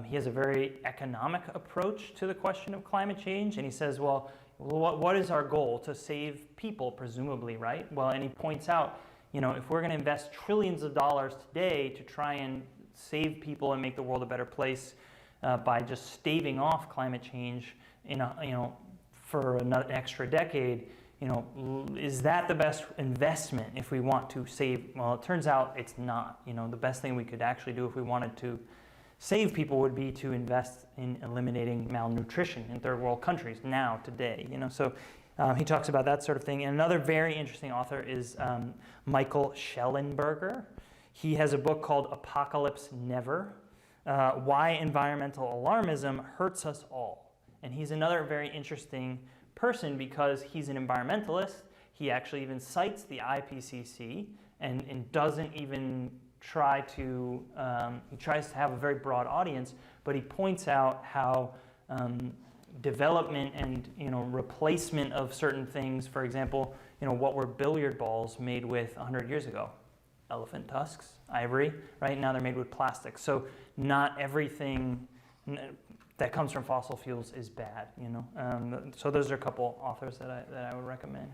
He has a very economic approach to the question of climate change, and he says, well, what is our goal? To save people, presumably, right? Well, and he points out, if we're going to invest trillions of dollars today to try and save people and make the world a better place by just staving off climate change for an extra decade, is that the best investment if we want to save? Well, it turns out it's not. The best thing we could actually do if we wanted to save people would be to invest in eliminating malnutrition in third world countries now, today. So he talks about that sort of thing. And another very interesting author is Michael Schellenberger. He has a book called Apocalypse Never, Why Environmental Alarmism Hurts Us All. And he's another very interesting person because he's an environmentalist. He actually even cites the IPCC and doesn't even try to, he tries to have a very broad audience, but he points out how development and replacement of certain things, for example, what were billiard balls made with 100 years ago? Elephant tusks, ivory, right? Now they're made with plastic. So not everything that comes from fossil fuels is bad, So those are a couple authors that I would recommend.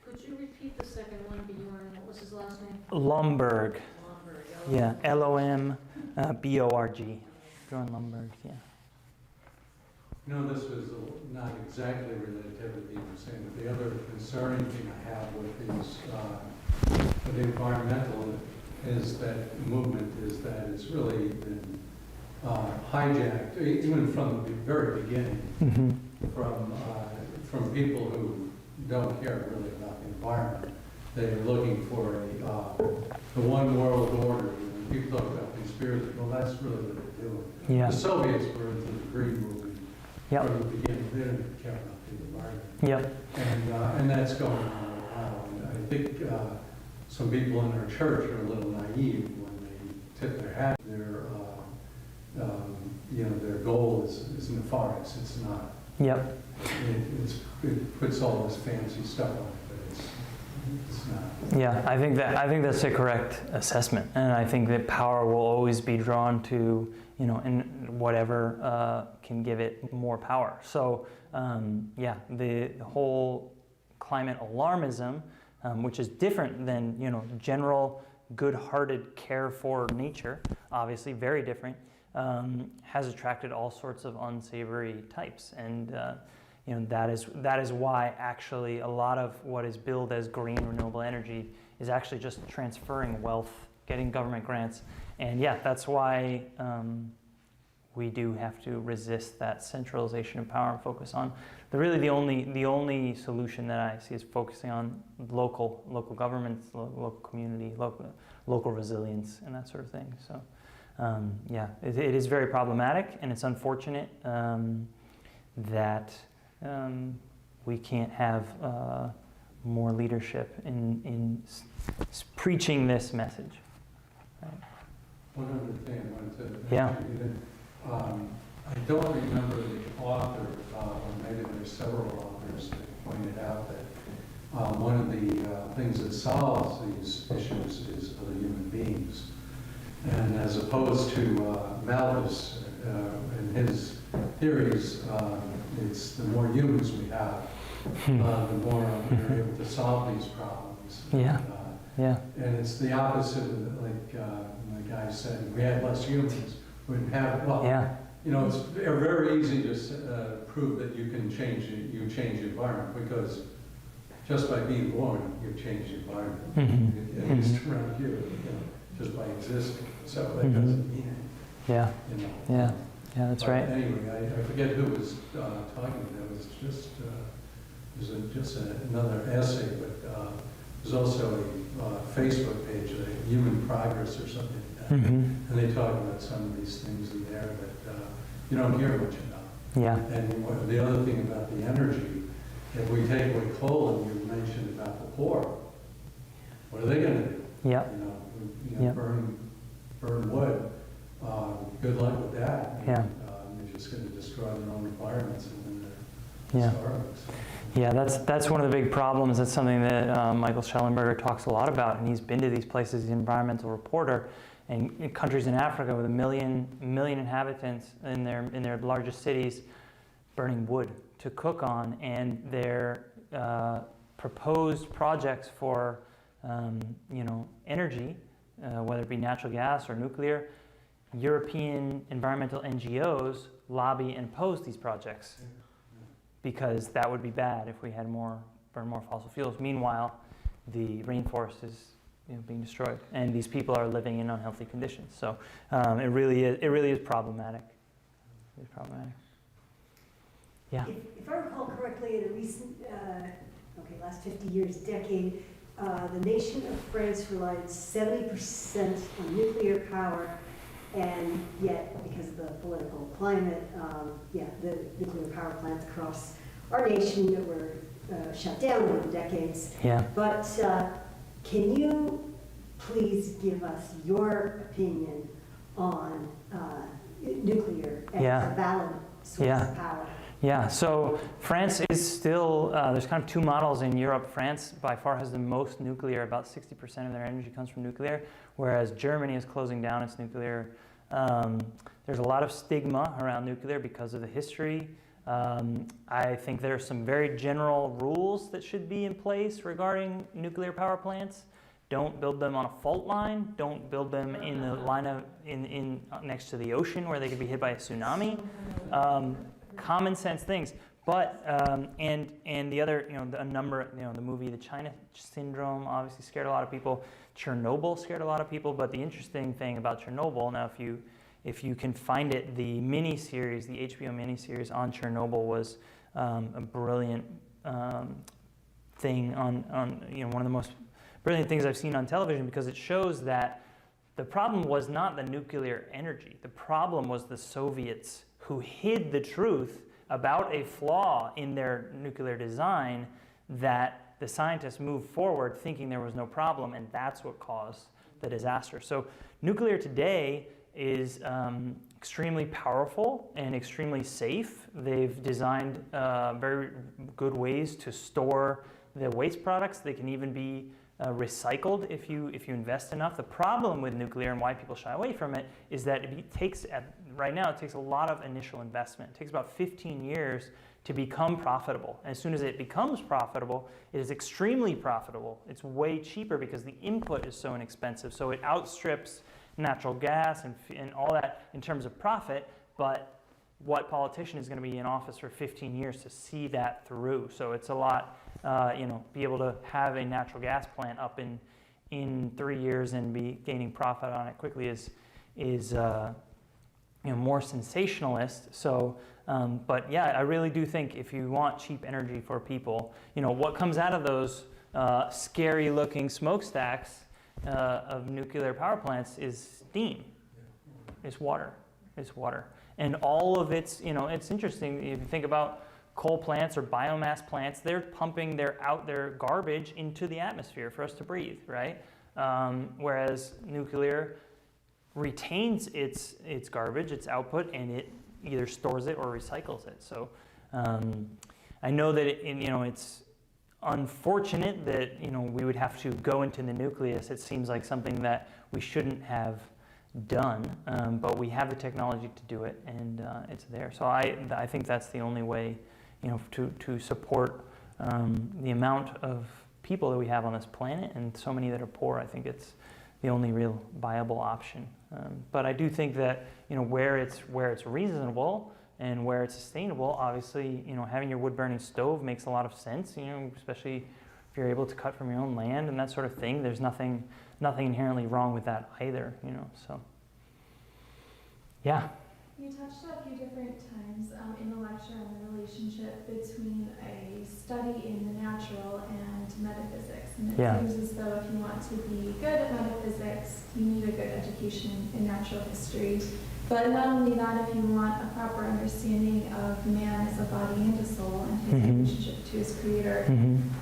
Could you repeat the second one, Bjorn? What was his last name? Lomborg. Lomborg. Yeah, Lomborg. Bjorn Lomborg, yeah. This was not exactly related to everything you're saying, but the other concerning thing I have with the environmental is that movement is that it's really been hijacked, even from the very beginning, from people who don't care really about the environment. They're looking for the one world order, people talk about conspiracy, well, that's really what they're doing. Yeah. The Soviets were into the green movement Yep. from the beginning. They didn't care about the environment. Yep. And that's going on now. And I think some people in our church are a little naive when they tip their hat. Their goal is nefarious. It's not. Yep. It puts all this fancy stuff on it, but it's not. Yeah, I think that's a correct assessment, and I think that power will always be drawn to, in whatever can give it more power. So the whole climate alarmism, which is different than general good-hearted care for nature, obviously very different, has attracted all sorts of unsavory types, and that is why actually a lot of what is billed as green renewable energy is actually just transferring wealth, getting government grants, and that's why we do have to resist that centralization of power and focus on the only solution that I see is focusing on local governments, local community, local resilience, and that sort of thing. So. It is very problematic, and it's unfortunate that we can't have more leadership in preaching this message. Right. One other thing I wanted to Yeah. mention, I don't remember the author, or maybe there are several authors that pointed out that one of the things that solves these issues is other human beings. And as opposed to Malthus and his theories, it's the more humans we have, the more we're able to solve these problems. And it's the opposite of, like the guy said, if we had less humans, we wouldn't have, it's very easy to prove that you change the environment, because just by being born, you've changed the environment. At least around here, just by existing. So that doesn't mean anything. That's right. Anyway, I forget who was talking. There was just another essay, but there's also a Facebook page, Human Progress or something like that. And they talk about some of these things in there that you don't hear much about. And the other thing about the energy, if we take away coal, and you mentioned about the poor, what are they going to do? Burn wood. Good luck with that. They're just going to destroy their own environments, and then they're starving. That's one of the big problems. That's something that Michael Schellenberger talks a lot about, and he's been to these places. He's an environmental reporter, and in countries in Africa with a million inhabitants in their largest cities, burning wood to cook on, and their proposed projects for energy. Whether it be natural gas or nuclear, European environmental NGOs lobby and oppose these projects because that would be bad if we had burn more fossil fuels. Meanwhile, the rainforest is being destroyed, and these people are living in unhealthy conditions. So it really is problematic. It's problematic. Yeah. If I recall correctly, in a recent, last 50 years, decade. The nation of France relied 70% on nuclear power, and yet, because of the political climate, the nuclear power plants across our nation were shut down over the decades. But can you please give us your opinion on nuclear as a valid source of power? So France is still, there's kind of two models in Europe. France by far has the most nuclear, about 60% of their energy comes from nuclear, whereas Germany is closing down its nuclear. There's a lot of stigma around nuclear because of the history. I think there are some very general rules that should be in place regarding nuclear power plants. Don't build them on a fault line. Don't build them in the line of, next to the ocean where they could be hit by a tsunami. Common sense things, but and the other, the movie The China Syndrome obviously scared a lot of people. Chernobyl scared a lot of people, but the interesting thing about Chernobyl, now if you can find it, the miniseries, the HBO miniseries on Chernobyl was a brilliant thing on one of the most brilliant things I've seen on television, because it shows that The problem was not the nuclear energy. The problem was the Soviets who hid the truth about a flaw in their nuclear design that the scientists moved forward thinking there was no problem, and that's what caused the disaster. So nuclear today is extremely powerful and extremely safe. They've designed very good ways to store the waste products. They can even be recycled if you invest enough. The problem with nuclear and why people shy away from it is that right now it takes a lot of initial investment. It takes about 15 years to become profitable. And as soon as it becomes profitable, it is extremely profitable. It's way cheaper because the input is so inexpensive. So it outstrips natural gas and all that in terms of profit, but what politician is going to be in office for 15 years to see that through? So it's a lot, be able to have a natural gas plant up in 3 years and be gaining profit on it quickly is more sensationalist. So, but yeah, I really do think if you want cheap energy for people, what comes out of those scary-looking smokestacks of nuclear power plants is steam, is water, and all of it's interesting if you think about coal plants or biomass plants. They're pumping their garbage into the atmosphere for us to breathe, right? Whereas nuclear retains its garbage, its output, and it either stores it or recycles it. So I know that it's unfortunate that we would have to go into the nucleus. It seems like something that we shouldn't have done, but we have the technology to do it, and it's there. So I think that's the only way to support the amount of people that we have on this planet, and so many that are poor. I think it's the only real viable option. But I do think that where it's reasonable and where it's sustainable, obviously having your wood burning stove makes a lot of sense. Especially if you're able to cut from your own land and that sort of thing. There's nothing inherently wrong with that either. So yeah. You touched on a few different times in the lecture on the relationship between a study in the natural and metaphysics. And it seems as though if you want to be good at metaphysics, you need a good education in natural history. But not only that, if you want a proper understanding of man as a body and a soul and his relationship to his creator,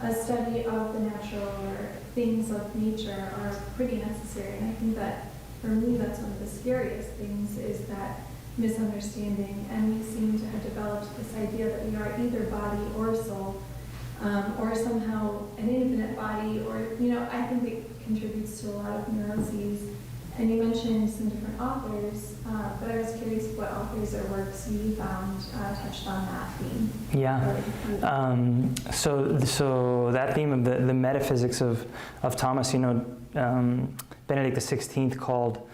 a study of the natural or things of nature are pretty necessary. And I think that for me, that's one of the scariest things is that misunderstanding, and we seem to have developed this idea that we are either body or soul, or somehow an infinite body, or I think it contributes to a lot of neuroses. And you mentioned some different authors, but I was curious what authors or works you found touched on that theme. Yeah. So that theme of the metaphysics of Thomas, Benedict XVI called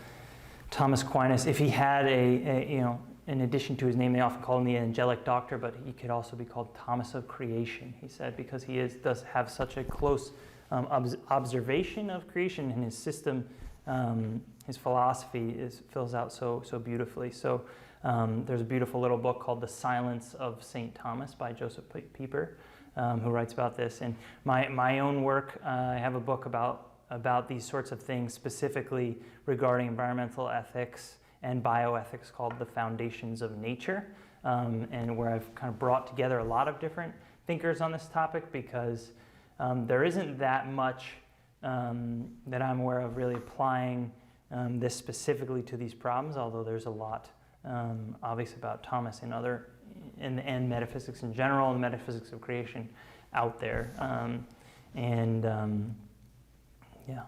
Thomas Aquinas, if he had in addition to his name, they often call him the angelic doctor, but he could also be called Thomas of creation, he said, because he does have such a close observation of creation, and his system, his philosophy fills out so beautifully. So there's a beautiful little book called The Silence of St. Thomas by Joseph Pieper, who writes about this. And my own work, I have a book about these sorts of things, specifically regarding environmental ethics and bioethics, called The Foundations of Nature, and where I've kind of brought together a lot of different thinkers on this topic, because there isn't that much that I'm aware of really applying this specifically to these problems, although there's a lot obvious about Thomas and metaphysics in general, and metaphysics of creation out there. Yeah.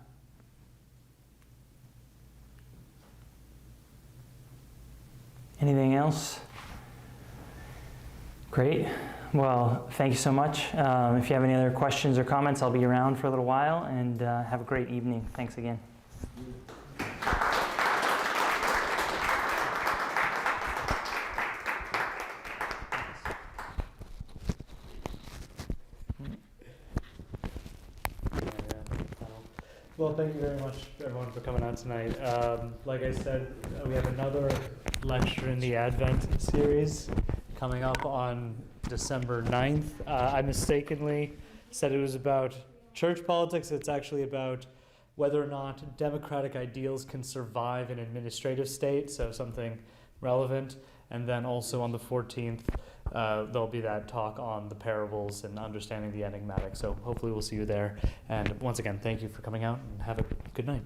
Anything else? Great. Well, thank you so much. If you have any other questions or comments, I'll be around for a little while, and have a great evening. Thanks again. Well, thank you very much, everyone, for coming out tonight. Like I said, we have another lecture in the Advent series coming up on December 9th. I mistakenly said it was about church politics. It's actually about whether or not democratic ideals can survive in an administrative state, so something relevant. And then also on the 14th, there'll be that talk on the parables and understanding the enigmatic. So hopefully we'll see you there. And once again, thank you for coming out, and have a good night.